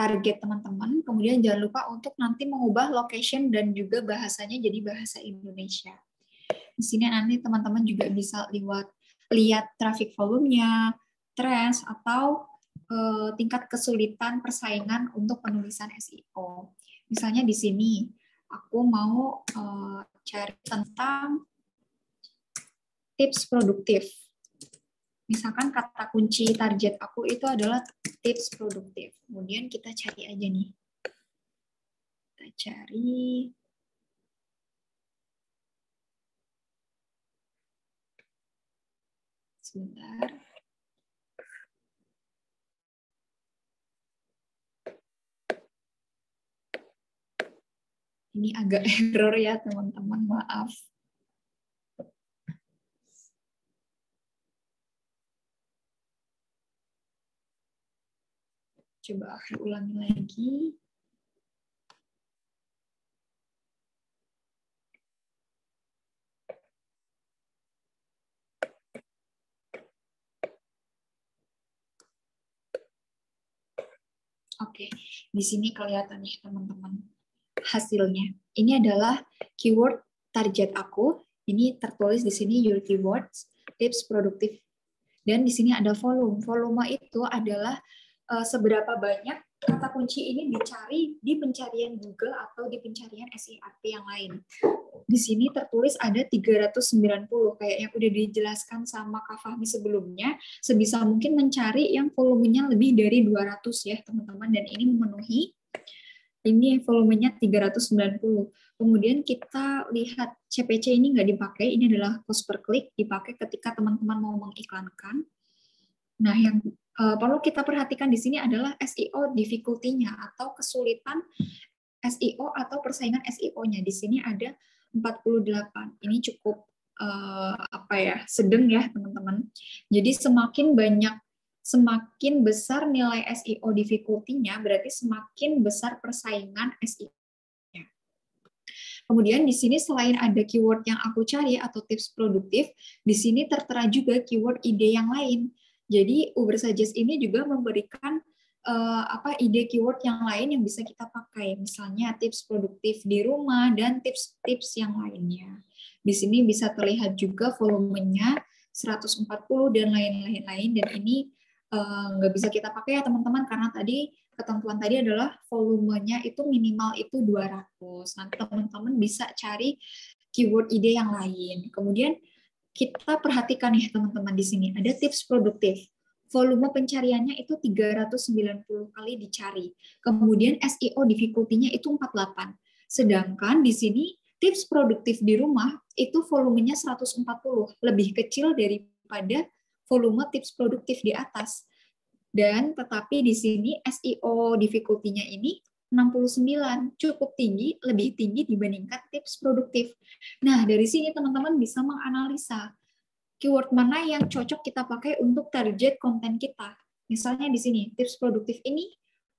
target teman-teman, kemudian jangan lupa untuk nanti mengubah location dan juga bahasanya jadi bahasa Indonesia. Di sini nanti teman-teman juga bisa lihat traffic volumenya, trends, atau tingkat kesulitan persaingan untuk penulisan SEO. Misalnya di sini, aku mau cari tentang tips produktif. Misalkan kata kunci target aku itu adalah tips produktif. Kemudian kita cari aja nih. Kita cari. Sebentar. Ini agak error ya teman-teman, maaf. Coba aku ulangi lagi. Oke, di sini kelihatan nih teman-teman hasilnya. Ini adalah keyword target aku. Ini tertulis di sini your keywords, tips produktif. Dan di sini ada volume. Volume itu adalah seberapa banyak kata kunci ini dicari di pencarian Google atau di pencarian SERP yang lain. Di sini tertulis ada 390, kayak yang udah dijelaskan sama Kak Fahmi sebelumnya, sebisa mungkin mencari yang volumenya lebih dari 200 ya teman-teman, dan ini memenuhi. Ini volumenya 390. Kemudian kita lihat CPC ini nggak dipakai, ini adalah cost per click, dipakai ketika teman-teman mau mengiklankan. Nah, yang perlu kita perhatikan di sini adalah SEO difficulty-nya atau kesulitan SEO atau persaingan SEO-nya. Di sini ada 48. Ini cukup sedang ya, teman-teman. Jadi semakin besar nilai SEO difficulty-nya, berarti semakin besar persaingan SEO-nya. Kemudian di sini selain ada keyword yang aku cari atau tips produktif, di sini tertera juga keyword ide yang lain. Jadi Ubersuggest ini juga memberikan ide keyword yang lain yang bisa kita pakai, misalnya tips produktif di rumah dan tips-tips yang lainnya. Di sini bisa terlihat juga volumenya 140 dan lain-lain, dan ini nggak bisa kita pakai ya teman-teman karena tadi ketentuan tadi adalah volumenya itu minimal itu 200. Nanti teman-teman bisa cari keyword ide yang lain. Kemudian kita perhatikan nih teman-teman di sini ada tips produktif. Volume pencariannya itu 390 kali dicari. Kemudian SEO difficulty-nya itu 48. Sedangkan di sini tips produktif di rumah itu volumenya 140, lebih kecil daripada volume tips produktif di atas. Dan tetapi di sini SEO difficulty-nya ini 69, cukup tinggi, lebih tinggi dibandingkan tips produktif. Nah, dari sini teman-teman bisa menganalisa keyword mana yang cocok kita pakai untuk target konten kita. Misalnya di sini, tips produktif ini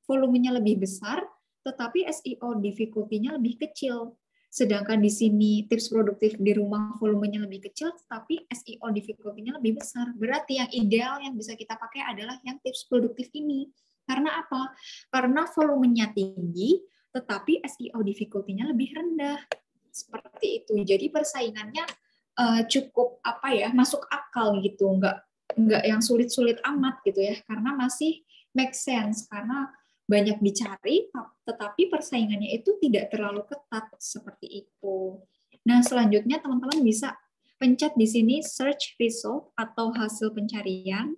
volumenya lebih besar, tetapi SEO difficulty-nya lebih kecil. Sedangkan di sini tips produktif di rumah volumenya lebih kecil, tapi SEO difficulty-nya lebih besar. Berarti yang ideal yang bisa kita pakai adalah yang tips produktif ini. Karena apa? Karena volumenya tinggi, tetapi SEO difficulty-nya lebih rendah. Seperti itu. Jadi persaingannya cukup masuk akal gitu, nggak yang sulit-sulit amat gitu ya, karena masih make sense karena banyak dicari, tetapi persaingannya itu tidak terlalu ketat seperti itu. Nah, selanjutnya teman-teman bisa pencet di sini search result atau hasil pencarian.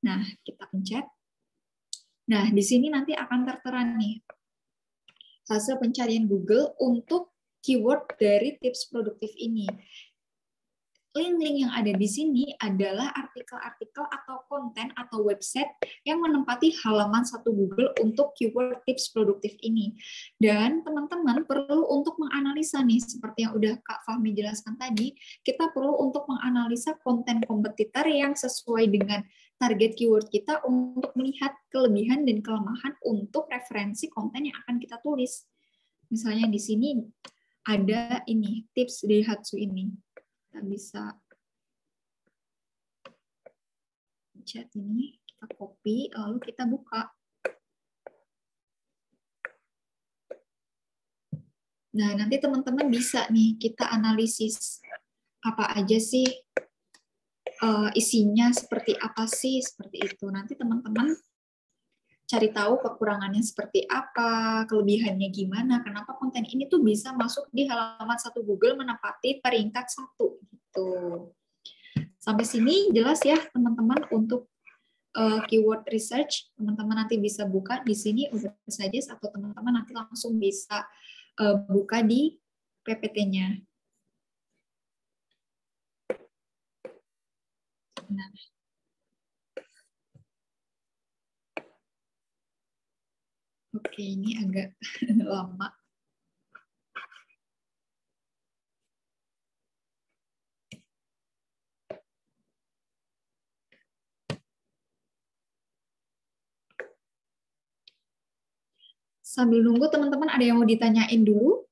Nah, kita pencet. Nah, di sini nanti akan tertera nih hasil pencarian Google untuk keyword dari tips produktif ini. Link-link yang ada di sini adalah artikel-artikel atau konten atau website yang menempati halaman satu Google untuk keyword tips produktif ini. Dan teman-teman perlu untuk menganalisa nih, seperti yang udah Kak Fahmi jelaskan tadi, kita perlu untuk menganalisa konten kompetitor yang sesuai dengan target keyword kita untuk melihat kelebihan dan kelemahan untuk referensi konten yang akan kita tulis. Misalnya di sini ada ini, tips Daihatsu ini. Kita bisa chat ini, kita copy, lalu kita buka. Nah, nanti teman-teman bisa nih kita analisis apa aja sih isinya, seperti apa sih, seperti itu. Nanti teman-teman cari tahu kekurangannya seperti apa, kelebihannya gimana, kenapa konten ini tuh bisa masuk di halaman satu Google menempati peringkat 1 gitu. Sampai sini jelas ya teman-teman untuk keyword research. Teman-teman nanti bisa buka di sini udah saja, atau teman-teman nanti langsung bisa buka di PPT-nya. Nah. Oke, ini agak lama. Sambil nunggu, teman-teman ada yang mau ditanyain dulu?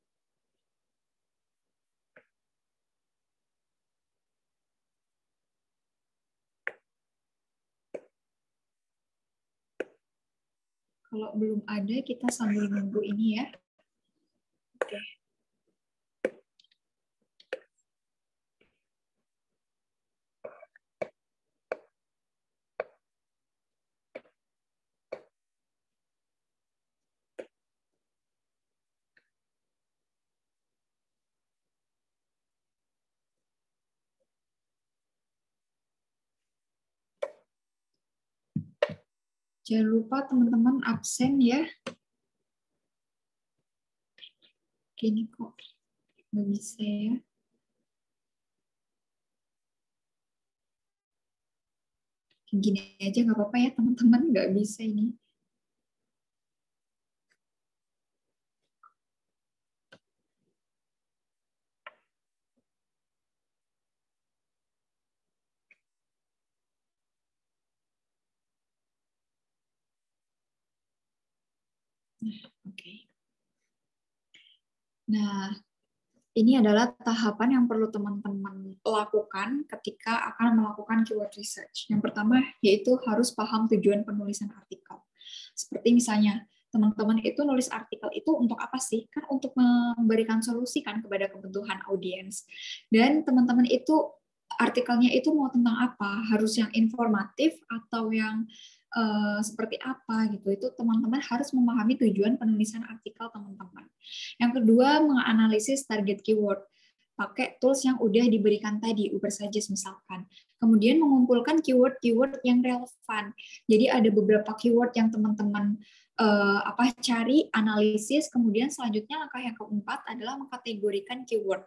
Kalau belum ada, kita sambil nunggu ini ya. Oke. Jangan lupa teman-teman absen ya. Oke, ini kok nggak bisa ya. Gini aja nggak apa-apa ya teman-teman, nggak bisa ini. Oke. Nah, ini adalah tahapan yang perlu teman-teman lakukan ketika akan melakukan keyword research. Yang pertama yaitu harus paham tujuan penulisan artikel. Seperti misalnya, teman-teman itu nulis artikel itu untuk apa sih? Kan untuk memberikan solusi kan kepada kebutuhan audiens. Dan teman-teman itu artikelnya itu mau tentang apa? Harus yang informatif atau yang seperti apa gitu. Itu teman-teman harus memahami tujuan penulisan artikel teman-teman. Yang kedua, menganalisis target keyword. Pakai tools yang udah diberikan tadi, Ubersuggest misalkan. Kemudian mengumpulkan keyword-keyword yang relevan. Jadi ada beberapa keyword yang teman-teman cari, analisis, kemudian selanjutnya langkah yang keempat adalah mengkategorikan keyword.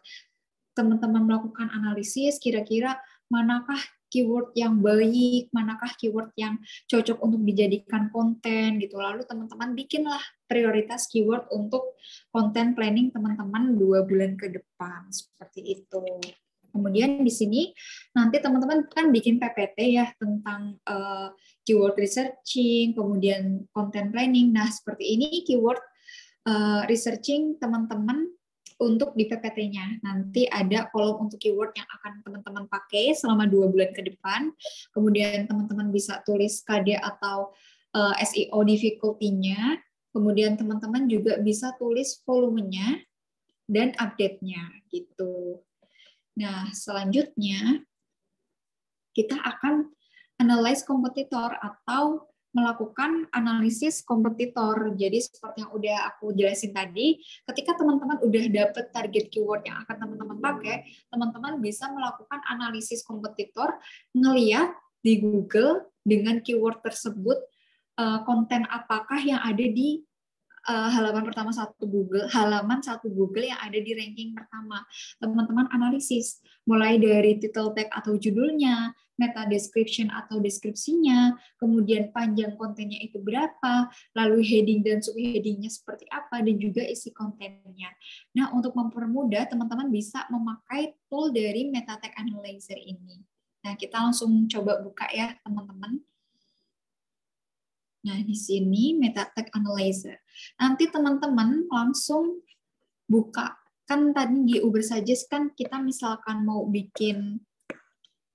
Teman-teman melakukan analisis, kira-kira manakah keyword yang baik, manakah keyword yang cocok untuk dijadikan konten gitu. Lalu teman-teman bikinlah prioritas keyword untuk konten planning teman-teman 2 bulan ke depan, seperti itu. Kemudian di sini nanti teman-teman kan bikin PPT ya tentang keyword researching, kemudian content planning. Nah, seperti ini keyword researching teman-teman untuk di PPT-nya. Nanti ada kolom untuk keyword yang akan teman-teman pakai selama 2 bulan ke depan. Kemudian teman-teman bisa tulis KD atau SEO difficulty-nya. Kemudian teman-teman juga bisa tulis volumenya dan update-nya gitu. Nah, selanjutnya kita akan analyze kompetitor atau melakukan analisis kompetitor. Jadi seperti yang udah aku jelasin tadi, ketika teman-teman udah dapet target keyword yang akan teman-teman pakai, teman-teman bisa melakukan analisis kompetitor, ngeliat di Google dengan keyword tersebut konten apakah yang ada di halaman satu Google yang ada di ranking pertama. Teman-teman analisis mulai dari title tag atau judulnya, meta description atau deskripsinya, kemudian panjang kontennya itu berapa, lalu heading dan subheadingnya seperti apa, dan juga isi kontennya. Nah, untuk mempermudah, teman-teman bisa memakai tool dari Meta Tag Analyzer ini. Nah, kita langsung coba buka ya, teman-teman. Nah, di sini Meta Tag Analyzer. Nanti teman-teman langsung buka. Kan tadi di Ubersuggest kan kita misalkan mau bikin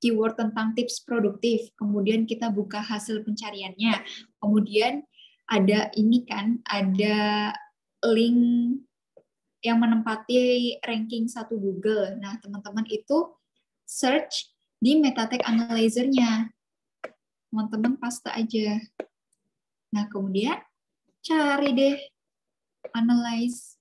keyword tentang tips produktif, kemudian kita buka hasil pencariannya. Kemudian ada ini kan, ada link yang menempati ranking 1 Google. Nah, teman-teman itu search di Meta Tag Analyzer-nya. Teman-teman paste aja. Nah, kemudian cari deh, analyze.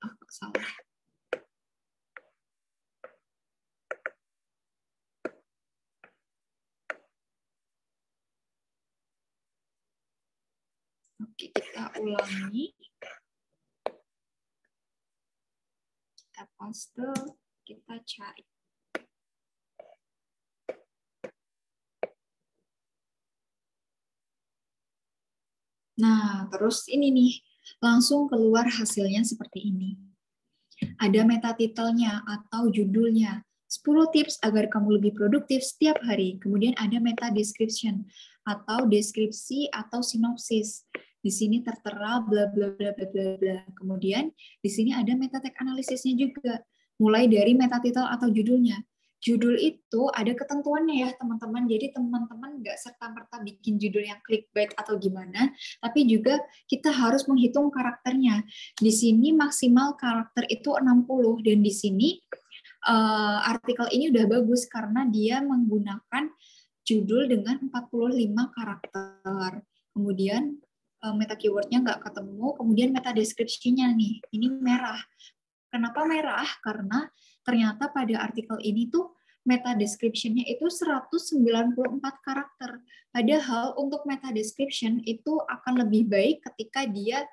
Oh, salah. Oke, kita ulangi. Kita paste, kita cari. Nah, terus ini nih, langsung keluar hasilnya seperti ini. Ada meta titelnya atau judulnya, 10 tips agar kamu lebih produktif setiap hari. Kemudian ada meta description atau deskripsi atau sinopsis. Di sini tertera bla bla bla bla bla bla. Kemudian di sini ada meta tag analisisnya juga. Mulai dari meta titel atau judulnya. Judul itu ada ketentuannya ya teman-teman. Jadi teman-teman nggak serta-merta bikin judul yang clickbait atau gimana, tapi juga kita harus menghitung karakternya. Di sini maksimal karakter itu 60 dan di sini artikel ini udah bagus karena dia menggunakan judul dengan 45 karakter. Kemudian meta keywordnya nggak ketemu, kemudian meta deskripsinya nih, ini merah. Kenapa merah? Karena ternyata pada artikel ini tuh meta description-nya itu 194 karakter. Padahal untuk meta description itu akan lebih baik ketika dia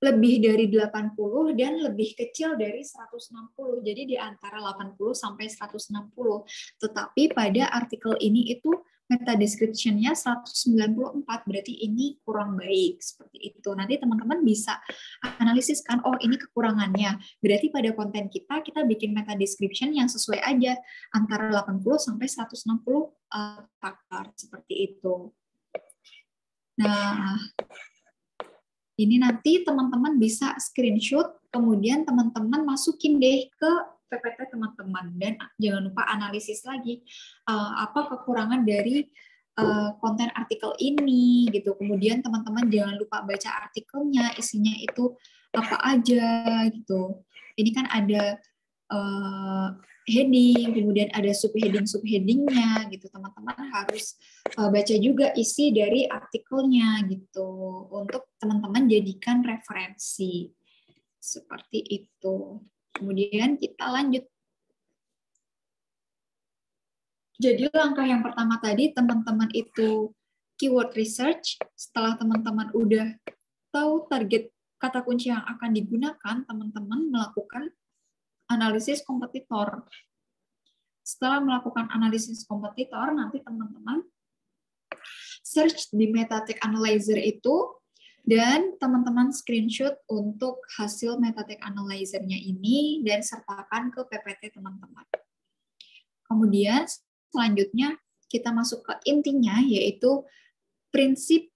lebih dari 80 dan lebih kecil dari 160. Jadi di antara 80 sampai 160. Tetapi pada artikel ini itu meta description-nya 194, berarti ini kurang baik seperti itu. Nanti teman-teman bisa analisis kan, oh ini kekurangannya. Berarti pada konten kita bikin meta description yang sesuai aja antara 80 sampai 160 karakter seperti itu. Nah, ini nanti teman-teman bisa screenshot, kemudian teman-teman masukin deh ke PPT teman-teman. Dan jangan lupa analisis lagi apa kekurangan dari konten artikel ini gitu. Kemudian teman-teman jangan lupa baca artikelnya, isinya itu apa aja gitu. Ini kan ada heading, kemudian ada subheadingnya gitu. Teman-teman harus baca juga isi dari artikelnya gitu untuk teman-teman jadikan referensi. Seperti itu. Kemudian kita lanjut. Jadi langkah yang pertama tadi teman-teman itu keyword research. Setelah teman-teman udah tahu target kata kunci yang akan digunakan, teman-teman melakukan analisis kompetitor. Setelah melakukan analisis kompetitor, nanti teman-teman search di meta tag analyzer itu, dan teman-teman screenshot untuk hasil meta tag analyzer-nya ini dan sertakan ke PPT teman-teman. Kemudian selanjutnya kita masuk ke intinya, yaitu prinsip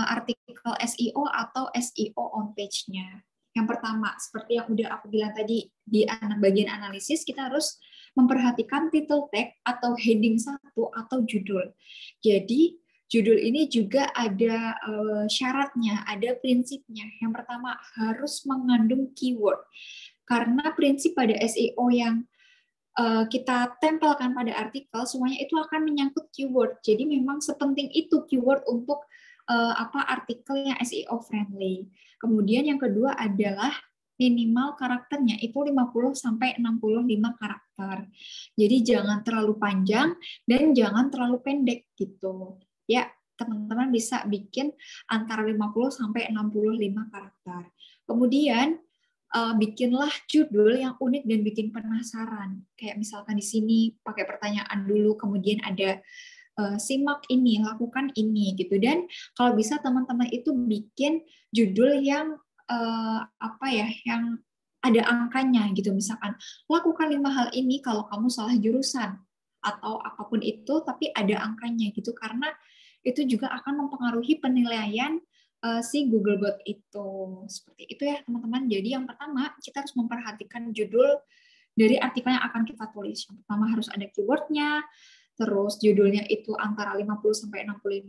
artikel SEO atau SEO on page-nya. Yang pertama, seperti yang udah aku bilang tadi, di bagian analisis kita harus memperhatikan title tag atau heading 1 atau judul. Jadi, judul ini juga ada syaratnya, ada prinsipnya. Yang pertama, harus mengandung keyword. Karena prinsip pada SEO yang kita tempelkan pada artikel, semuanya itu akan menyangkut keyword. Jadi memang sepenting itu keyword untuk artikel yang SEO friendly. Kemudian yang kedua adalah minimal karakternya itu 50-65 karakter. Jadi jangan terlalu panjang dan jangan terlalu pendek gitu. Ya, teman-teman bisa bikin antara 50-65 karakter. Kemudian bikinlah judul yang unik dan bikin penasaran. Kayak misalkan di sini pakai pertanyaan dulu, kemudian ada simak ini, lakukan ini gitu. Dan kalau bisa teman-teman itu bikin judul yang yang ada angkanya gitu. Misalkan lakukan 5 hal ini kalau kamu salah jurusan atau apapun itu, tapi ada angkanya gitu, karena itu juga akan mempengaruhi penilaian si Googlebot itu. Seperti itu ya teman-teman. Jadi yang pertama kita harus memperhatikan judul dari artikel yang akan kita tulis. Yang pertama harus ada keywordnya, terus judulnya itu antara 50-65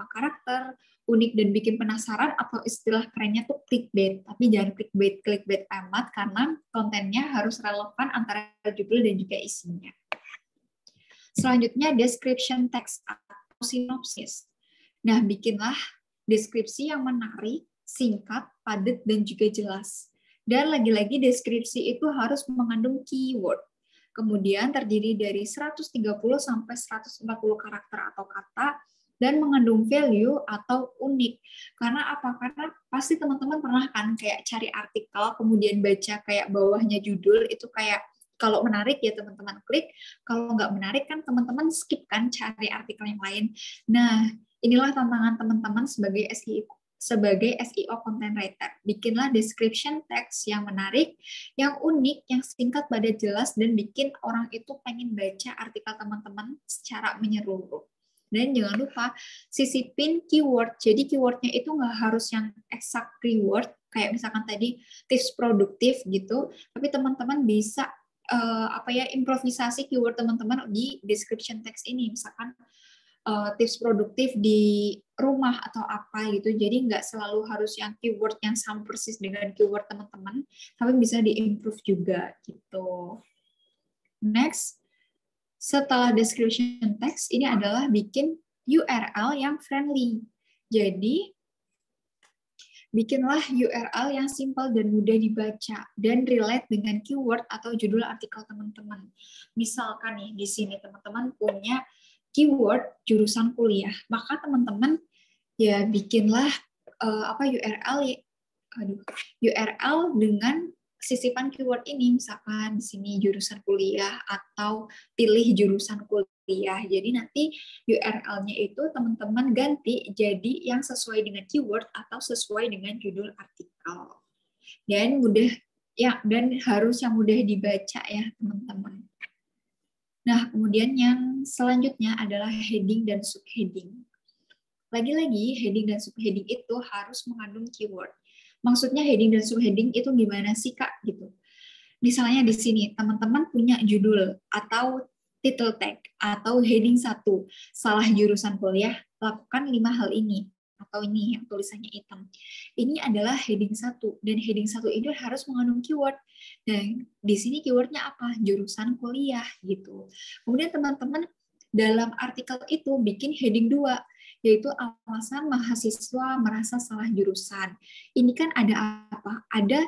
karakter, unik dan bikin penasaran, atau istilah kerennya tuh clickbait. Tapi jangan clickbait amat, karena kontennya harus relevan antara judul dan juga isinya. Selanjutnya description text atau sinopsis. Nah, bikinlah deskripsi yang menarik, singkat, padat, dan juga jelas. Dan lagi-lagi deskripsi itu harus mengandung keyword. Kemudian terdiri dari 130 sampai 140 karakter atau kata, dan mengandung value atau unik. Karena apa? Karena pasti teman-teman pernah kan kayak cari artikel, kemudian baca kayak bawahnya judul, itu kayak kalau menarik ya teman-teman klik, kalau nggak menarik kan teman-teman skip kan, cari artikel yang lain. Nah, inilah tantangan teman-teman sebagai SEO content writer. Bikinlah description text yang menarik, yang unik, yang singkat, padat, jelas, dan bikin orang itu pengen baca artikel teman-teman secara menyeluruh. Dan jangan lupa sisipin keyword. Jadi keywordnya itu nggak harus yang exact keyword, kayak misalkan tadi tips produktif gitu, tapi teman-teman bisa improvisasi keyword teman-teman di description text ini. Misalkan tips produktif di rumah atau apa gitu. Jadi nggak selalu harus yang keyword yang sama persis dengan keyword teman-teman, tapi bisa di-improve juga gitu. Next, setelah description text, ini adalah bikin URL yang friendly. Jadi, bikinlah URL yang simpel dan mudah dibaca dan relate dengan keyword atau judul artikel teman-teman. Misalkan nih, di sini teman-teman punya keyword jurusan kuliah, maka teman-teman ya bikinlah URL dengan sisipan keyword ini, misalkan di sini jurusan kuliah atau pilih jurusan kuliah. Jadi nanti URL-nya itu teman-teman ganti jadi yang sesuai dengan keyword atau sesuai dengan judul artikel. Dan harus yang mudah dibaca ya teman-teman. Nah, kemudian yang selanjutnya adalah heading dan subheading. Lagi-lagi, heading dan subheading itu harus mengandung keyword. Maksudnya heading dan subheading itu gimana sih, Kak? Gitu. Misalnya di sini, teman-teman punya judul atau title tag atau heading 1, salah jurusan kuliah, lakukan 5 hal ini. atau ini yang tulisannya hitam. Ini adalah heading 1, dan heading 1 ini harus mengandung keyword. Dan di sini keywordnya apa? Jurusan kuliah gitu. Kemudian teman-teman dalam artikel itu bikin heading 2, yaitu alasan mahasiswa merasa salah jurusan. Ini kan ada apa? Ada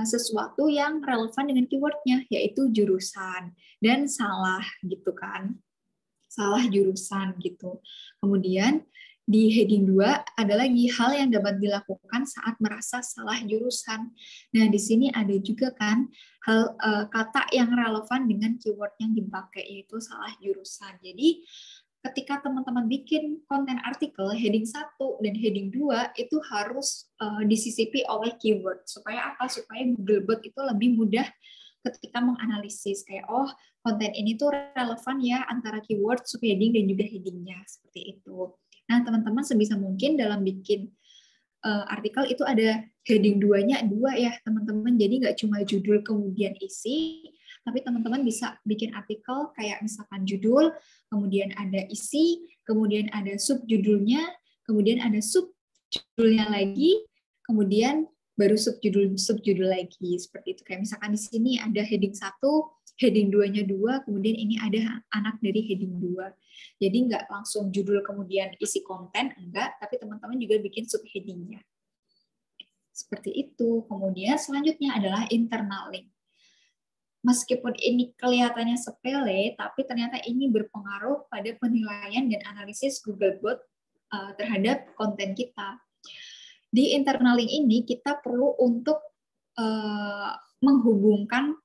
sesuatu yang relevan dengan keywordnya, yaitu jurusan, dan salah gitu kan, salah jurusan gitu. Kemudian di heading 2 ada lagi hal yang dapat dilakukan saat merasa salah jurusan. Nah, di sini ada juga kan hal kata yang relevan dengan keyword yang dipakai, yaitu salah jurusan. Jadi ketika teman-teman bikin konten artikel heading 1 dan heading 2 itu harus disisipi oleh keyword. Supaya apa? Supaya Googlebot itu lebih mudah ketika menganalisis kayak konten ini tuh relevan ya antara keyword, subheading dan juga headingnya, seperti itu. Nah, teman-teman sebisa mungkin dalam bikin artikel itu ada heading 2-nya 2 ya, teman-teman. Jadi nggak cuma judul kemudian isi, tapi teman-teman bisa bikin artikel kayak misalkan judul, kemudian ada isi, kemudian ada subjudulnya, kemudian ada subjudulnya lagi, kemudian baru subjudul lagi, seperti itu. Kayak misalkan di sini ada heading 1, heading 2-nya 2, kemudian ini ada anak dari heading 2. Jadi nggak langsung judul kemudian isi konten, enggak, tapi teman-teman juga bikin subheadingnya. Seperti itu. Kemudian selanjutnya adalah internal link. Meskipun ini kelihatannya sepele, tapi ternyata ini berpengaruh pada penilaian dan analisis Googlebot terhadap konten kita. Di internal link ini kita perlu untuk menghubungkan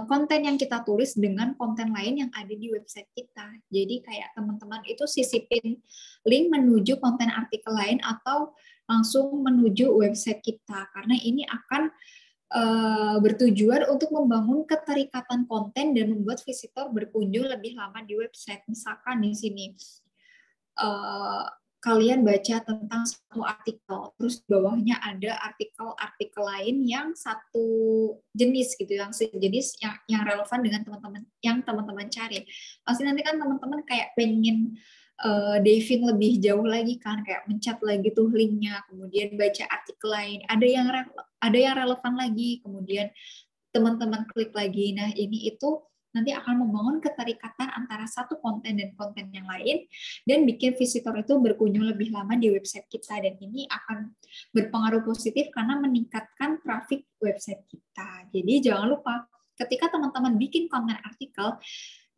konten yang kita tulis dengan konten lain yang ada di website kita. Jadi kayak teman-teman itu sisipin link menuju konten artikel lain atau langsung menuju website kita, karena ini akan bertujuan untuk membangun keterikatan konten dan membuat visitor berkunjung lebih lama di website. Misalkan di sini kalian baca tentang satu artikel, terus di bawahnya ada artikel-artikel lain yang satu jenis gitu, yang sejenis yang relevan dengan teman-teman cari. Pasti nanti kan teman-teman kayak pengen diving lebih jauh lagi kan, kayak mencet lagi tuh linknya, kemudian baca artikel lain, ada yang relevan lagi, kemudian teman-teman klik lagi. Nah, ini itu nanti akan membangun keterikatan antara satu konten dan konten yang lain, dan bikin visitor itu berkunjung lebih lama di website kita, dan ini akan berpengaruh positif karena meningkatkan traffic website kita. Jadi jangan lupa ketika teman-teman bikin konten artikel,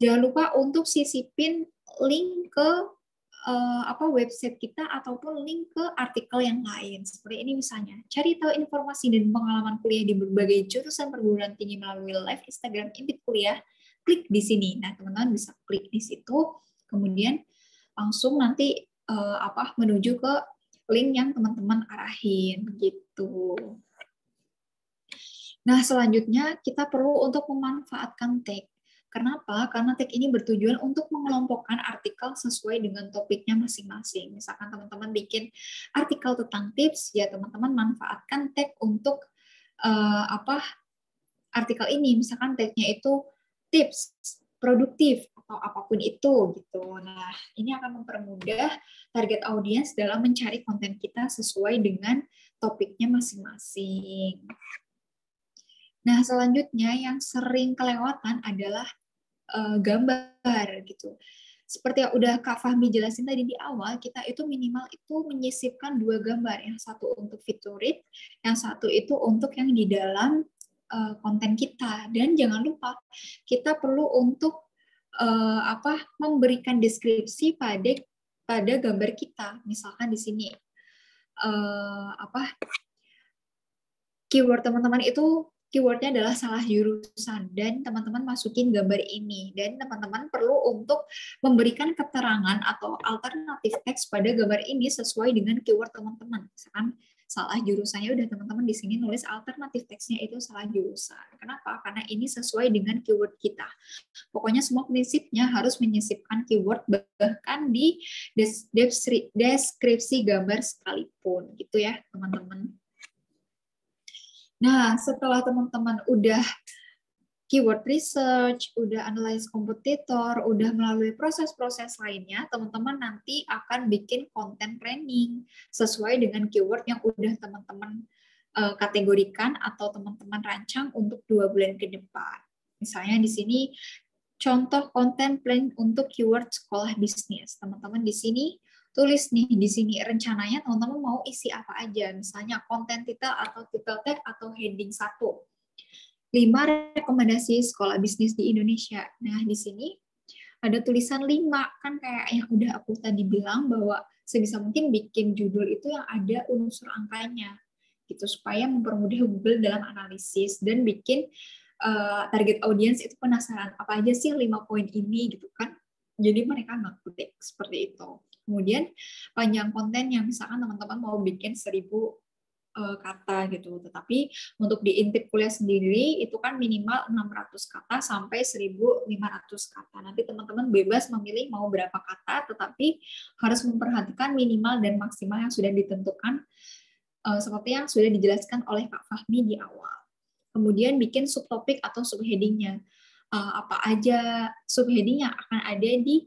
jangan lupa untuk sisipin link ke website kita ataupun link ke artikel yang lain. Seperti ini misalnya, cari tahu informasi dan pengalaman kuliah di berbagai jurusan perguruan tinggi melalui live Instagram Impit Kuliah, klik di sini. Nah, teman-teman bisa klik di situ, kemudian langsung nanti menuju ke link yang teman-teman arahin gitu. Nah, selanjutnya kita perlu untuk memanfaatkan tag. Kenapa? Karena tag ini bertujuan untuk mengelompokkan artikel sesuai dengan topiknya masing-masing. Misalkan teman-teman bikin artikel tentang tips, ya teman-teman manfaatkan tag untuk artikel ini. Misalkan tagnya itu tips produktif atau apapun itu gitu. Nah, ini akan mempermudah target audiens dalam mencari konten kita sesuai dengan topiknya masing-masing. Nah, selanjutnya yang sering kelewatan adalah gambar gitu. Seperti yang udah Kak Fahmi jelasin tadi di awal, kita itu minimal itu menyisipkan 2 gambar, yang satu untuk featured, yang satu itu untuk yang di dalam konten kita. Dan jangan lupa kita perlu untuk memberikan deskripsi pada gambar kita. Misalkan di sini keyword teman-teman itu keywordnya adalah salah jurusan, dan teman-teman masukin gambar ini, dan teman-teman perlu untuk memberikan keterangan atau alternatif teks pada gambar ini sesuai dengan keyword teman-teman. Misalkan salah jurusannya udah teman-teman di sini nulis alternatif teksnya itu salah jurusan. Kenapa? Karena ini sesuai dengan keyword kita. Pokoknya semua prinsipnya harus menyisipkan keyword bahkan di deskripsi gambar sekalipun, gitu ya teman-teman. Nah, setelah teman-teman udah keyword research, udah analyze kompetitor, udah melalui proses-proses lainnya, teman-teman nanti akan bikin konten planning sesuai dengan keyword yang udah teman-teman kategorikan atau teman-teman rancang untuk 2 bulan ke depan. Misalnya di sini contoh konten plan untuk keyword sekolah bisnis. Teman-teman di sini tulis nih, di sini rencananya teman-teman mau isi apa aja. Misalnya konten title atau title tag atau heading 1. 5 rekomendasi sekolah bisnis di Indonesia. Nah, di sini ada tulisan 5, kan kayak yang udah aku tadi bilang bahwa sebisa mungkin bikin judul itu yang ada unsur angkanya, gitu, supaya mempermudah Google dalam analisis dan bikin target audience itu penasaran, apa aja sih 5 poin ini, gitu kan. Jadi mereka ngeklik seperti itu. Kemudian panjang konten yang misalkan teman-teman mau bikin 1000 kata gitu. Tetapi untuk di intip kuliah sendiri itu kan minimal 600 kata sampai 1500 kata. Nanti teman-teman bebas memilih mau berapa kata, tetapi harus memperhatikan minimal dan maksimal yang sudah ditentukan seperti yang sudah dijelaskan oleh Kak Fahmi di awal. Kemudian bikin subtopik atau subheadingnya. Apa aja subheading yang akan ada di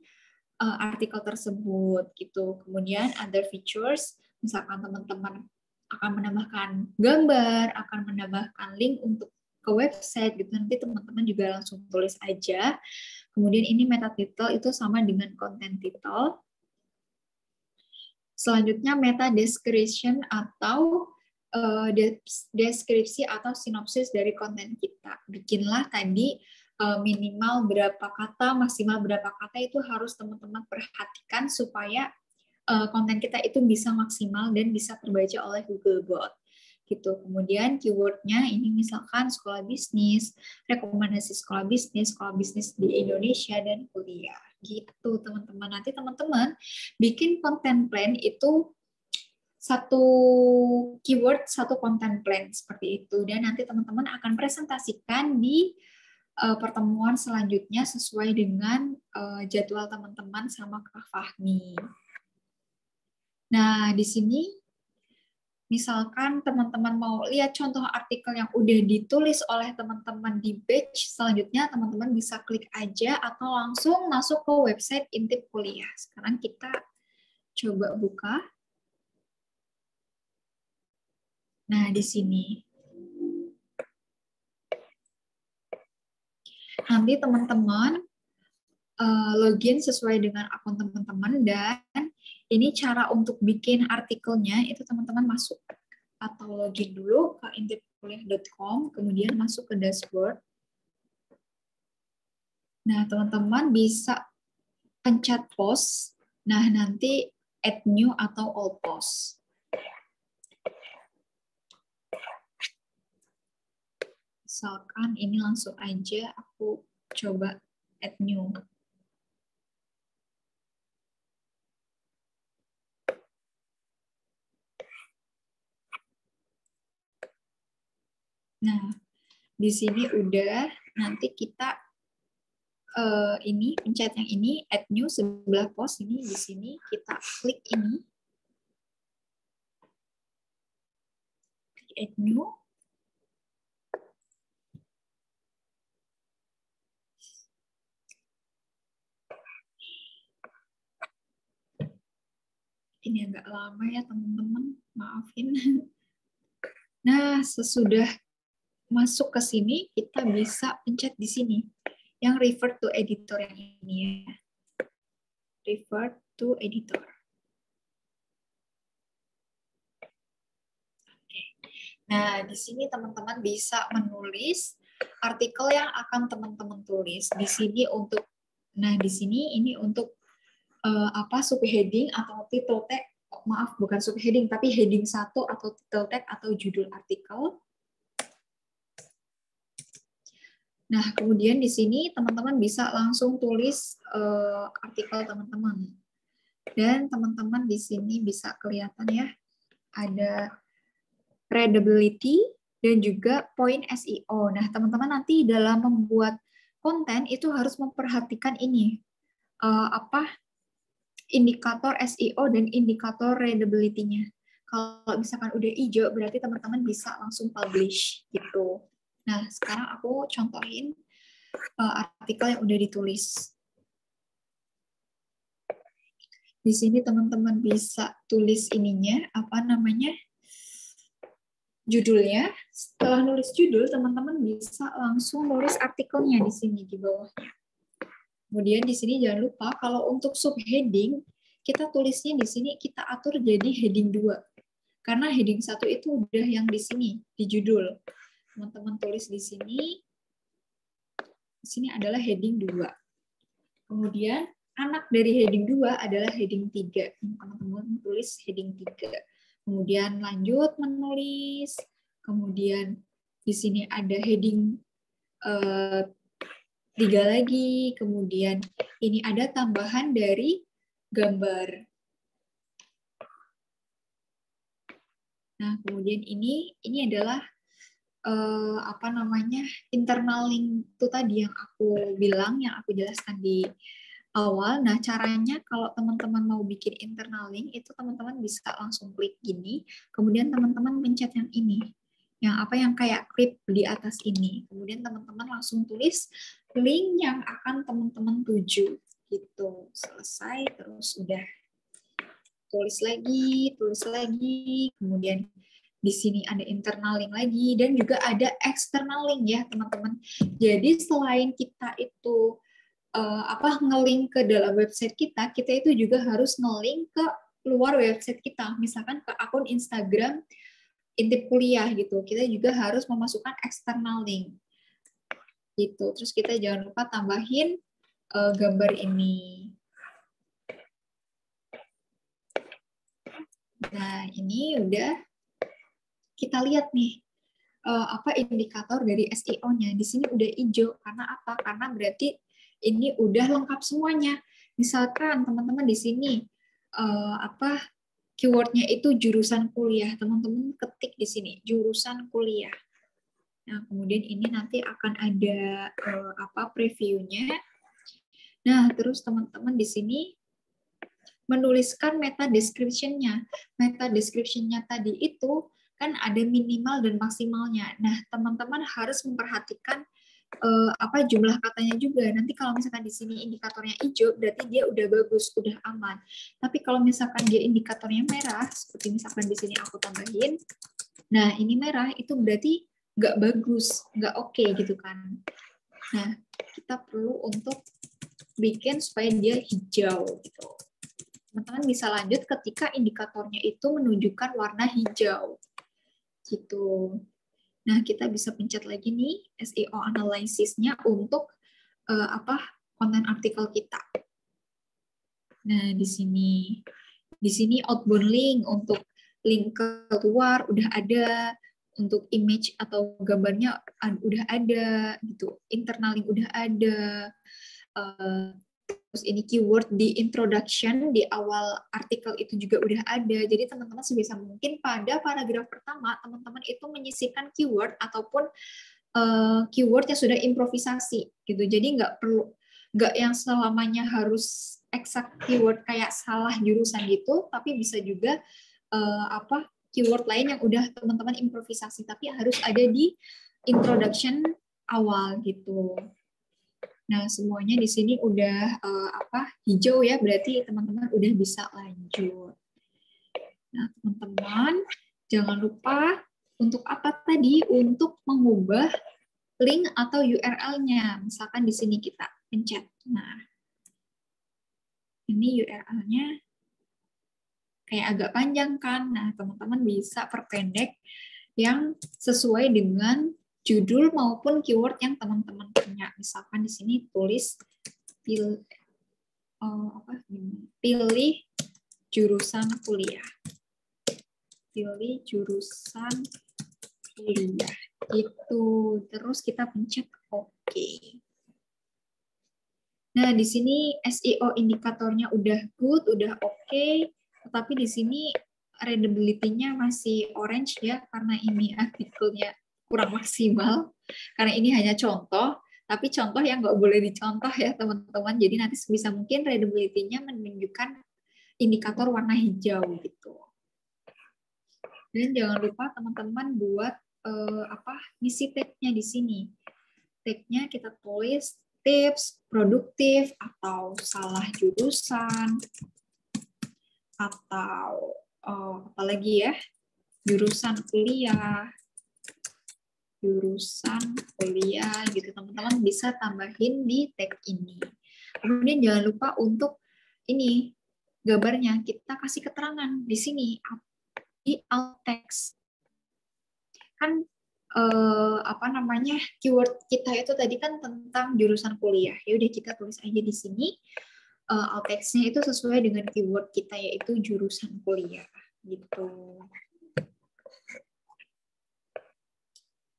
artikel tersebut gitu. Kemudian other features, misalkan teman-teman akan menambahkan gambar, akan menambahkan link untuk ke website gitu, nanti teman-teman juga langsung tulis aja. Kemudian ini meta title itu sama dengan content title. Selanjutnya meta description atau deskripsi atau sinopsis dari konten kita. Bikinlah tadi minimal berapa kata, maksimal berapa kata itu harus teman-teman perhatikan supaya konten kita itu bisa maksimal dan bisa terbaca oleh Googlebot gitu. Kemudian keywordnya ini misalkan sekolah bisnis, rekomendasi sekolah bisnis di Indonesia dan kuliah gitu teman-teman. Nanti teman-teman bikin konten plan itu satu keyword satu konten plan seperti itu, dan nanti teman-teman akan presentasikan di pertemuan selanjutnya sesuai dengan jadwal teman-teman sama Kak Fahmi. Nah, di sini misalkan teman-teman mau lihat contoh artikel yang udah ditulis oleh teman-teman di batch selanjutnya, teman-teman bisa klik aja atau langsung masuk ke website Intip Kuliah. Sekarang kita coba buka. Nah, di sini. Nanti teman-teman login sesuai dengan akun teman-teman, dan ini cara untuk bikin artikelnya itu teman-teman masuk atau login dulu ke intipkuliah.com, kemudian masuk ke dashboard. Nah, teman-teman bisa pencet post. Nah, nanti add new atau all post. Misalkan ini langsung aja aku coba add new. Nah, di sini udah, nanti kita ini pencet yang ini add new sebelah post ini, di sini kita klik ini add new. Ini agak lama ya teman-teman, maafin. Nah, sesudah masuk ke sini, kita bisa pencet di sini yang refer to editor yang ini ya. Refer to editor. Oke. Nah, di sini teman-teman bisa menulis artikel yang akan teman-teman tulis. Di sini untuk, nah di sini ini untuk subheading atau title tag. Maaf, bukan subheading, tapi heading 1 atau title tag atau judul artikel. Nah, kemudian di sini teman-teman bisa langsung tulis artikel teman-teman. Dan teman-teman di sini bisa kelihatan ya, ada readability dan juga point SEO. Nah, teman-teman nanti dalam membuat konten itu harus memperhatikan ini. Indikator SEO dan indikator readability-nya. Kalau misalkan udah hijau, berarti teman-teman bisa langsung publish gitu. Nah, sekarang aku contohin artikel yang udah ditulis. Di sini teman-teman bisa tulis ininya, apa namanya, judulnya. Setelah nulis judul, teman-teman bisa langsung nulis artikelnya di sini di bawahnya. Kemudian di sini jangan lupa kalau untuk subheading, kita tulisnya di sini kita atur jadi heading 2. Karena heading 1 itu udah yang di sini, di judul. Teman-teman tulis di sini. Di sini adalah heading 2. Kemudian anak dari heading 2 adalah heading 3. Teman-teman tulis heading 3. Kemudian lanjut menulis. Kemudian di sini ada heading 3 lagi. Kemudian ini ada tambahan dari gambar. Nah, kemudian ini adalah apa namanya, internal link itu tadi yang aku bilang, yang aku jelaskan di awal. Nah, caranya kalau teman-teman mau bikin internal link itu teman-teman bisa langsung klik gini, kemudian teman-teman pencet yang ini, yang kayak klip di atas ini. Kemudian teman-teman langsung tulis link yang akan teman-teman tuju gitu. Selesai, terus udah tulis lagi, kemudian di sini ada internal link lagi, dan juga ada external link ya teman-teman. Jadi selain kita itu nge-link ke dalam website kita itu juga harus nge-link ke luar website kita, misalkan ke akun Instagram Intip Kuliah gitu. Kita juga harus memasukkan external link gitu. Terus kita jangan lupa tambahin gambar ini. Nah, ini udah kita lihat nih apa indikator dari SEO-nya. Di sini udah hijau. Karena apa? Karena berarti ini udah lengkap semuanya. Misalkan teman-teman di sini keywordnya itu jurusan kuliah. Teman-teman ketik di sini jurusan kuliah. Nah, kemudian ini nanti akan ada previewnya. Nah, terus teman-teman di sini menuliskan meta description-nya. Meta description-nya tadi itu kan ada minimal dan maksimalnya. Nah, teman-teman harus memperhatikan jumlah katanya juga. Nanti kalau misalkan di sini indikatornya hijau, berarti dia udah bagus, udah aman. Tapi kalau misalkan dia indikatornya merah, seperti misalkan di sini aku tambahin, nah ini merah, itu berarti nggak bagus, nggak oke gitu kan. Nah, kita perlu untuk bikin supaya dia hijau gitu. Teman-teman bisa lanjut ketika indikatornya itu menunjukkan warna hijau. Gitu. Nah, kita bisa pencet lagi nih SEO analysis-nya untuk konten artikel kita. Nah, di sini outbound link untuk link keluar udah ada, untuk image atau gambarnya udah ada gitu. Internal link udah ada. Terus ini keyword di introduction di awal artikel itu juga udah ada. Jadi teman-teman sebisa mungkin pada paragraf pertama teman-teman itu menyisipkan keyword ataupun keyword yang sudah improvisasi gitu. Jadi nggak yang selamanya harus eksak keyword kayak salah jurusan gitu, tapi bisa juga keyword lain yang udah teman-teman improvisasi tapi harus ada di introduction awal gitu. Nah, semuanya di sini udah hijau ya, berarti teman-teman udah bisa lanjut. Nah, teman-teman jangan lupa untuk apa tadi? Untuk mengubah link atau URL-nya. Misalkan di sini kita pencet. Nah, ini URL-nya kayak agak panjang kan? Nah, teman-teman bisa perpendek yang sesuai dengan judul maupun keyword yang teman-teman punya. Misalkan di sini tulis pilih jurusan kuliah. Pilih jurusan kuliah. Itu. Terus kita pencet OK. Nah, di sini SEO indikatornya udah good, udah OK, tetapi di sini readability-nya masih orange ya, karena ini artikelnya kurang maksimal, karena ini hanya contoh, tapi contoh yang nggak boleh dicontoh ya teman-teman, jadi nanti sebisa mungkin readability-nya menunjukkan indikator warna hijau gitu. Dan jangan lupa teman-teman buat ngisi tag-nya di sini. tag-nya kita tulis tips, produktif, atau salah jurusan, atau apalagi ya, jurusan kuliah gitu, teman-teman bisa tambahin di tag ini. Kemudian jangan lupa untuk ini gambarnya kita kasih keterangan di sini di alt text. Kan keyword kita itu tadi kan tentang jurusan kuliah. Ya udah kita tulis aja di sini alt text-nya itu sesuai dengan keyword kita yaitu jurusan kuliah gitu.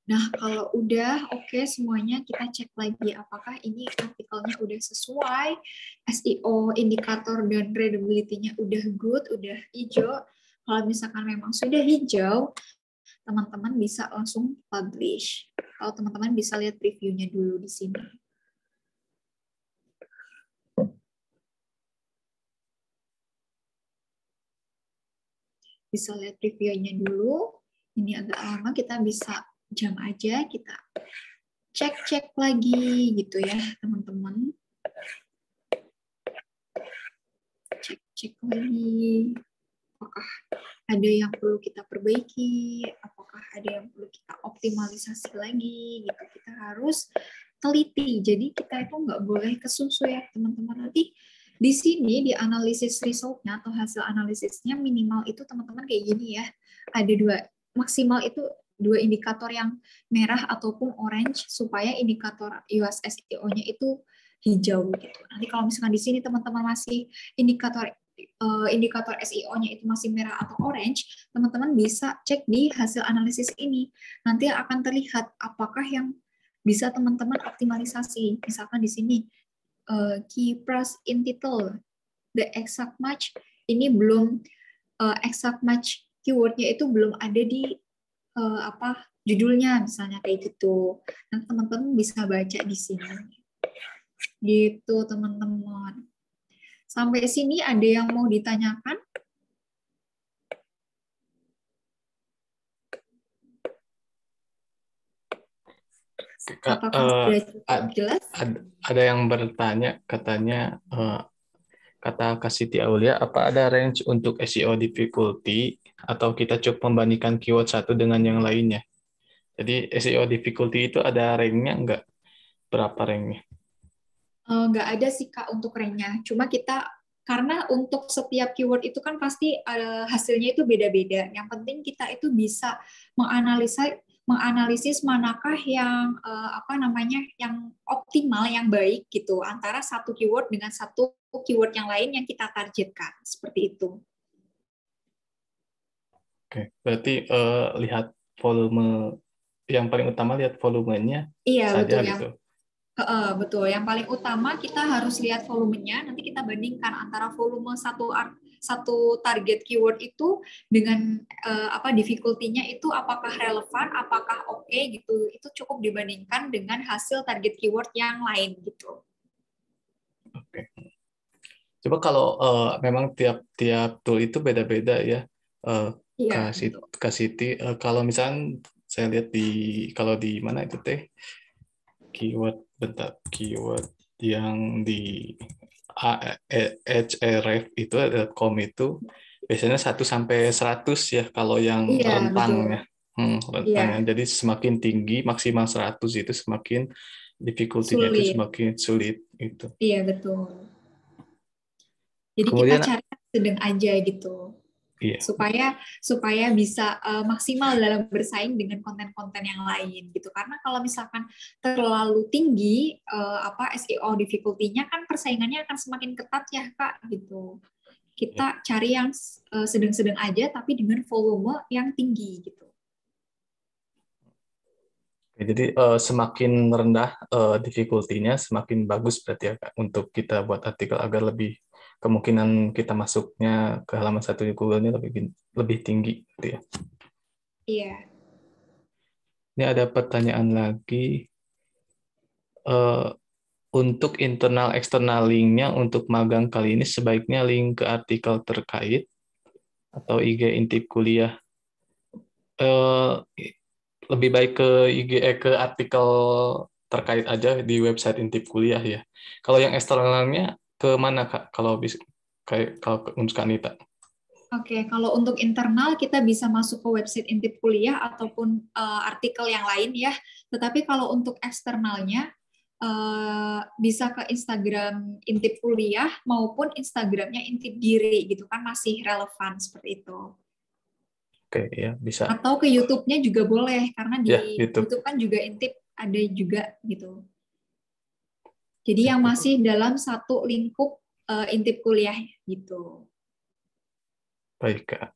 Nah, kalau udah oke semuanya, kita cek lagi apakah ini artikelnya udah sesuai, SEO, indikator, dan readability-nya udah good, udah hijau. Kalau misalkan memang sudah hijau, teman-teman bisa langsung publish. Kalau teman-teman bisa lihat previewnya dulu di sini. Bisa lihat previewnya dulu. Ini agak lama, kita bisa jam aja, kita cek lagi gitu ya teman-teman. Cek lagi apakah ada yang perlu kita perbaiki, apakah ada yang perlu kita optimalisasi lagi gitu. Kita harus teliti, jadi kita itu nggak boleh kesusu ya teman-teman. Nanti di sini di analisis resultnya atau hasil analisisnya minimal itu teman-teman kayak gini ya, ada maksimal itu 2 indikator yang merah ataupun orange supaya indikator UAS SEO-nya itu hijau gitu. Nanti kalau misalkan di sini teman-teman masih indikator SEO-nya itu masih merah atau orange, teman-teman bisa cek di hasil analisis ini. Nanti akan terlihat apakah yang bisa teman-teman optimalisasi. Misalkan di sini key phrase in title, the exact match ini belum exact match keywordnya itu belum ada di judulnya misalnya kayak gitu. Nanti teman-teman bisa baca di sini. Gitu teman-teman. Sampai sini ada yang mau ditanyakan? Apakah sudah cukup jelas? Ada yang bertanya, katanya kata Kak Siti Aulia, apa ada range untuk SEO difficulty atau kita coba membandingkan keyword satu dengan yang lainnya? Jadi SEO difficulty itu ada rank-nya nggak? Berapa rank-nya? Nggak ada sih Kak untuk rank-nya. Cuma kita, karena untuk setiap keyword itu kan pasti hasilnya itu beda-beda. Yang penting kita itu bisa menganalisis manakah yang yang optimal, yang baik gitu antara satu keyword dengan satu keyword yang lain yang kita targetkan seperti itu. Oke, berarti lihat volume, yang paling utama lihat volumenya saja betul, gitu. Betul. Yang paling utama kita harus lihat volumenya. Nanti kita bandingkan antara volume satu target keyword itu dengan difficulty-nya itu apakah relevan, apakah oke gitu. Itu cukup dibandingkan dengan hasil target keyword yang lain gitu. Oke. Coba kalau memang tiap tool itu beda-beda ya. Iya. Kak Siti, kalau misalnya saya lihat kalau di mana itu teh keyword yang di Ahref itu ada com itu biasanya 1 sampai 100 ya kalau yang rentangnya. Rentangnya. Jadi semakin tinggi maksimal 100 itu semakin difficulty-nya itu semakin sulit itu. Iya, betul. Jadi Kemudian, kita cari sedang aja gitu. iya. supaya bisa maksimal dalam bersaing dengan konten-konten yang lain gitu. Karena kalau misalkan terlalu tinggi SEO difficulty-nya kan persaingannya akan semakin ketat ya Kak gitu. Kita cari yang sedang-sedang aja tapi dengan volume yang tinggi gitu. Jadi semakin rendah difficulty-nya semakin bagus berarti ya Kak untuk kita buat artikel agar lebih kemungkinan kita masuknya ke halaman satu di Google-nya lebih tinggi gitu ya. Iya. Ini ada pertanyaan lagi. Untuk internal eksternal link-nya untuk magang kali ini sebaiknya link ke artikel terkait atau IG intip kuliah. Lebih baik ke IG ke artikel terkait aja di website Intip Kuliah ya. Kalau yang eksternalnya ke mana Kak? Kalau bisa kayak kalau untuk Kak Nita. Oke, kalau untuk internal kita bisa masuk ke website Intip Kuliah ataupun artikel yang lain ya. Tetapi kalau untuk eksternalnya bisa ke Instagram Intip Kuliah maupun Instagramnya Intip Diri gitu kan, masih relevan seperti itu. Oke, ya bisa. Atau ke YouTube-nya juga boleh karena Ya, di YouTube. YouTube kan juga Intip ada juga gitu. Jadi Ya, yang masih dalam satu lingkup Intip Kuliah gitu. baik Kak.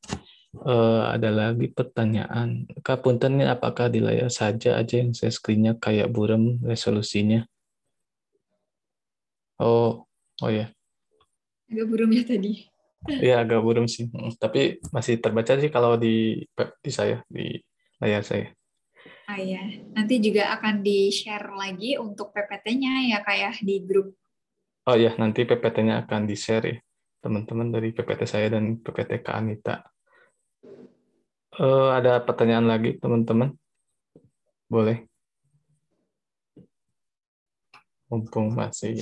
Ada lagi pertanyaan. Kak Punten ini apakah di layar saja aja yang saya screen-nya kayak buram resolusinya? Oh, oh ya. Agak buram ya tadi. Iya agak buram sih. Tapi masih terbaca sih kalau di saya di layar saya. Ah ya, nanti juga akan di-share lagi untuk PPT-nya ya kayak di grup. Oh ya, nanti PPT-nya akan di-share ya. Teman-teman dari PPT saya dan PPT Kak Anita. Ada pertanyaan lagi, teman-teman? Boleh, mumpung masih.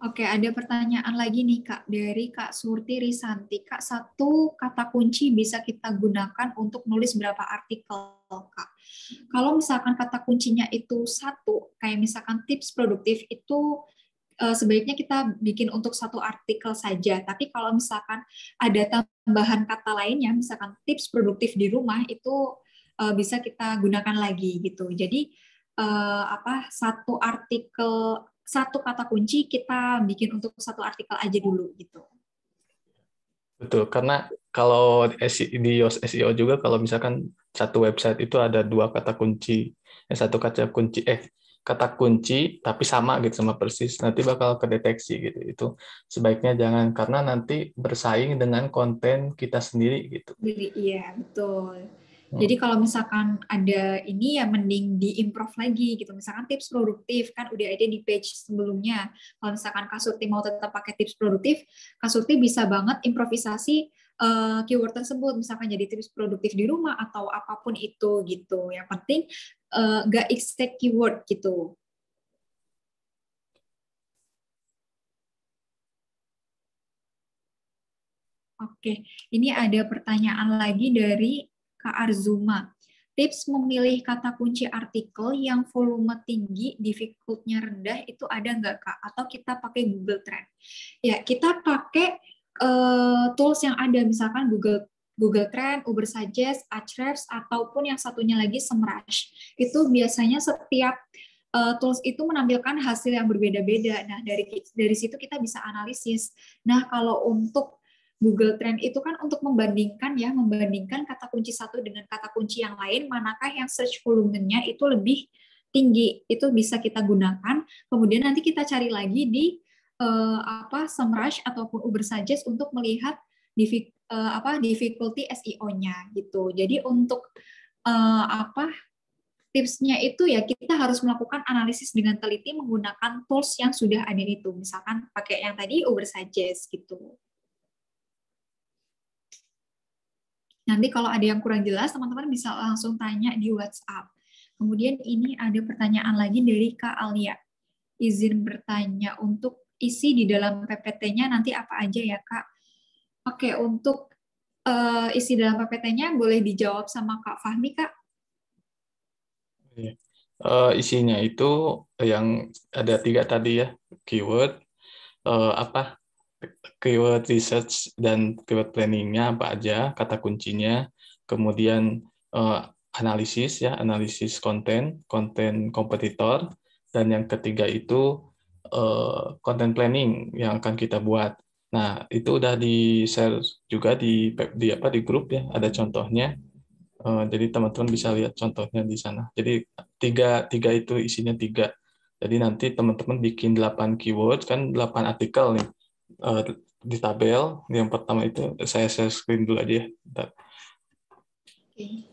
Oke, ada pertanyaan lagi nih Kak dari Kak Surti Risanti. Kak, satu kata kunci bisa kita gunakan untuk nulis berapa artikel, Kak? Kalau misalkan kata kuncinya itu satu, kayak misalkan tips produktif itu sebaiknya kita bikin untuk satu artikel saja. Tapi kalau misalkan ada tambahan kata lainnya, misalkan tips produktif di rumah itu bisa kita gunakan lagi gitu. Jadi satu artikel, satu kata kunci kita bikin untuk satu artikel aja dulu gitu. Betul, karena kalau di iOS SEO juga kalau misalkan satu website itu ada dua kata kunci, kata kunci tapi sama gitu sama persis, nanti bakal kedeteksi gitu. Itu sebaiknya jangan karena nanti bersaing dengan konten kita sendiri gitu. Jadi iya betul. Hmm. Jadi kalau misalkan ada ini ya mending diimprove lagi gitu. Misalkan tips produktif kan udah ada di page sebelumnya. Kalau misalkan Kak Surti mau tetap pakai tips produktif, Kak Surti bisa banget improvisasi keyword tersebut. Misalkan jadi tips produktif di rumah atau apapun itu gitu. Yang penting nggak exact keyword gitu. Oke, ini ada pertanyaan lagi dari Kak Arzuma. Tips memilih kata kunci artikel yang volume tinggi, difficult-nya rendah, itu ada nggak, Kak? Atau kita pakai Google Trend? Ya, kita pakai tools yang ada, misalkan Google Trend, Ubersuggest, Ahrefs, ataupun yang satunya lagi Semrush. Itu biasanya setiap tools itu menampilkan hasil yang berbeda-beda. Nah, dari situ kita bisa analisis. Nah, kalau untuk Google Trend itu kan untuk membandingkan kata kunci satu dengan kata kunci yang lain, manakah yang search volumenya itu lebih tinggi. Itu bisa kita gunakan. Kemudian nanti kita cari lagi di Semrush ataupun Ubersuggest untuk melihat difficulty SEO-nya gitu. Jadi untuk tipsnya itu ya kita harus melakukan analisis dengan teliti menggunakan tools yang sudah ada itu. Misalkan pakai yang tadi Ubersuggest gitu. Nanti kalau ada yang kurang jelas, teman-teman bisa langsung tanya di WhatsApp. Kemudian ini ada pertanyaan lagi dari Kak Alia. Izin bertanya, untuk isi di dalam PPT-nya nanti apa aja ya, Kak? Oke, untuk isi dalam PPT-nya boleh dijawab sama Kak Fahmi, Kak? Isinya itu yang ada tiga tadi ya, keyword, apa keyword research dan keyword planningnya apa aja, kata kuncinya, kemudian analisis ya, analisis konten kompetitor, dan yang ketiga itu konten planning yang akan kita buat. Nah, itu udah di-share juga di grup ya, ada contohnya. Jadi teman-teman bisa lihat contohnya di sana. Jadi tiga itu isinya tiga. Jadi nanti teman-teman bikin 8 keyword kan 8 artikel nih. Eh, di tabel yang pertama itu saya share screen dulu aja ya. Bentar. Oke.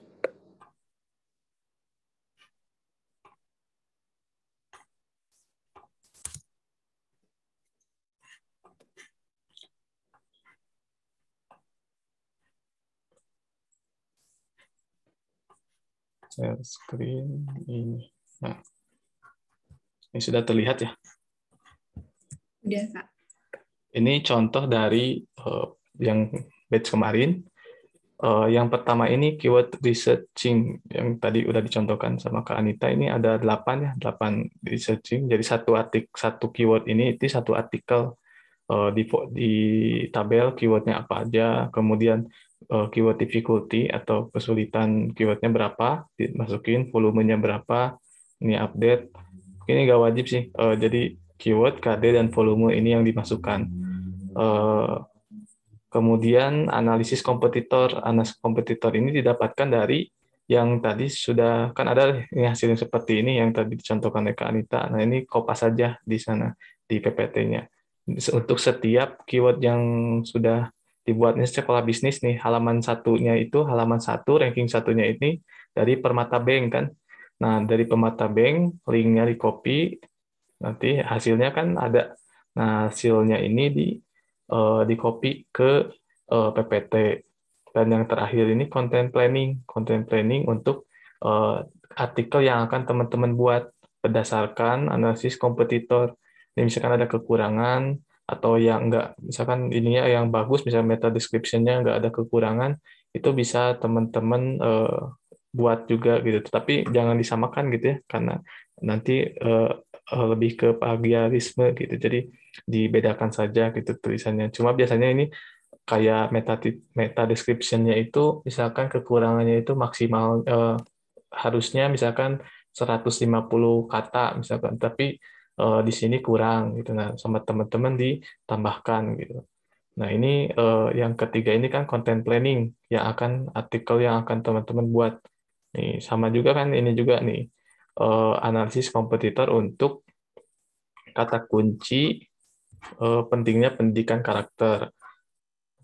Share screen ini. Nah, ini sudah terlihat ya. Udah, Kak. Ini contoh dari yang batch kemarin. Yang pertama ini keyword researching yang tadi udah dicontohkan sama Kak Anita. Ini ada 8 ya, 8 researching. Jadi satu keyword ini itu satu artikel. Di tabel keywordnya apa aja, kemudian keyword difficulty atau kesulitan keywordnya berapa, dimasukin volumenya berapa, ini update. Ini nggak wajib sih, jadi keyword, KD, dan volume ini yang dimasukkan. Eh, Kemudian analisis kompetitor ini didapatkan dari yang tadi sudah, kan ada ini hasil yang seperti ini yang tadi dicontohkan oleh Kak Anita. Nah ini kopas saja di sana, di PPT-nya. Untuk setiap keyword yang sudah dibuatnya sekolah bisnis nih, halaman satu, ranking satunya ini dari Permata Bank kan. Nah dari Permata Bank, linknya di copy, nanti hasilnya kan ada. Nah hasilnya ini di copy ke PPT. Dan yang terakhir ini content planning untuk artikel yang akan teman-teman buat berdasarkan analisis kompetitor. Ini misalkan ada kekurangan atau yang enggak, misalkan ininya yang bagus, misalnya meta description-nya enggak ada kekurangan, itu bisa teman-teman buat juga gitu. Tapi jangan disamakan gitu ya, karena nanti lebih ke plagiarisme gitu. Jadi dibedakan saja gitu tulisannya. Cuma biasanya ini kayak meta description-nya itu misalkan kekurangannya itu maksimal harusnya misalkan 150 kata misalkan, tapi di sini kurang gitu. Nah, sama teman-teman ditambahkan gitu. Nah, ini yang ketiga ini kan content planning yang akan artikel yang akan teman-teman buat. Nih, sama juga kan ini juga nih analisis kompetitor untuk kata kunci, pentingnya pendidikan karakter.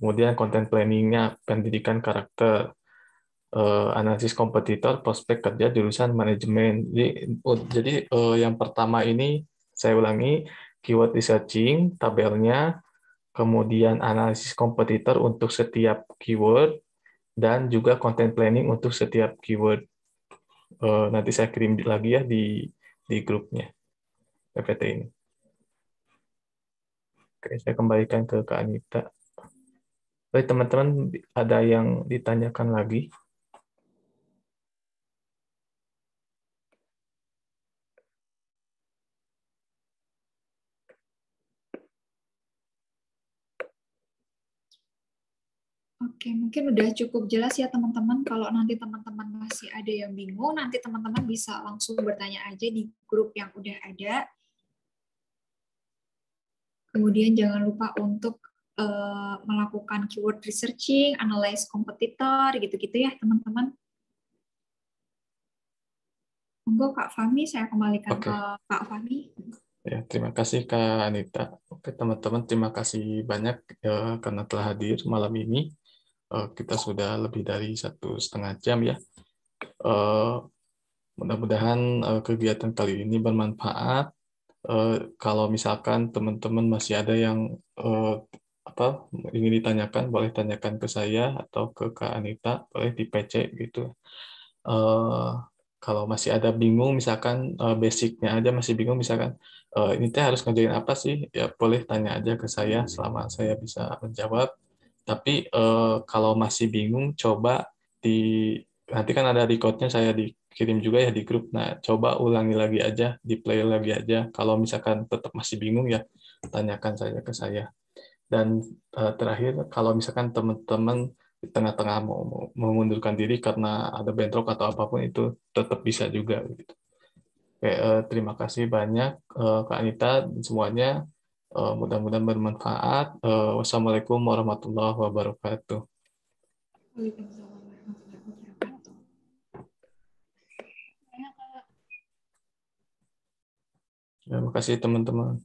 Kemudian content planning-nya pendidikan karakter, analisis kompetitor, prospek kerja jurusan manajemen. Jadi yang pertama ini saya ulangi, keyword researching, tabelnya, kemudian analisis kompetitor untuk setiap keyword, dan juga content planning untuk setiap keyword. Nanti saya kirim lagi ya di grupnya PPT ini. Oke, saya kembalikan ke Kak Anita. Baik, teman-teman, ada yang ditanyakan lagi? Oke, mungkin udah cukup jelas ya teman-teman. Kalau nanti teman-teman masih ada yang bingung, nanti teman-teman bisa langsung bertanya aja di grup yang udah ada. Kemudian jangan lupa untuk melakukan keyword researching, analyze kompetitor, gitu-gitu ya teman-teman. Monggo Kak Fahmi, saya kembalikan ke Oke. Kak Fahmi. Ya, terima kasih Kak Anita. Oke, teman-teman, terima kasih banyak karena telah hadir malam ini. Kita sudah lebih dari 1,5 jam ya. Eh, Mudah-mudahan kegiatan kali ini bermanfaat. Kalau misalkan teman-teman masih ada yang eh, apa ingin ditanyakan, boleh tanyakan ke saya atau ke Kak Anita, boleh di PC gitu. eh, Kalau masih ada bingung, misalkan basicnya aja masih bingung, misalkan ini teh harus ngerjain apa sih, ya boleh tanya aja ke saya selama saya bisa menjawab. Tapi kalau masih bingung, coba di nanti kan ada recordnya saya dikirim juga ya di grup. Nah, coba ulangi lagi aja, di play lagi aja. Kalau misalkan tetap masih bingung ya tanyakan saja ke saya. Dan terakhir, kalau misalkan teman-teman di tengah-tengah mau mengundurkan diri karena ada bentrok atau apapun itu tetap bisa juga. Gitu. Oke, terima kasih banyak Kak Anita dan semuanya. Mudah-mudahan bermanfaat. Wassalamualaikum warahmatullahi wabarakatuh. Waalaikumsalam warahmatullahi wabarakatuh. Terima kasih teman-teman.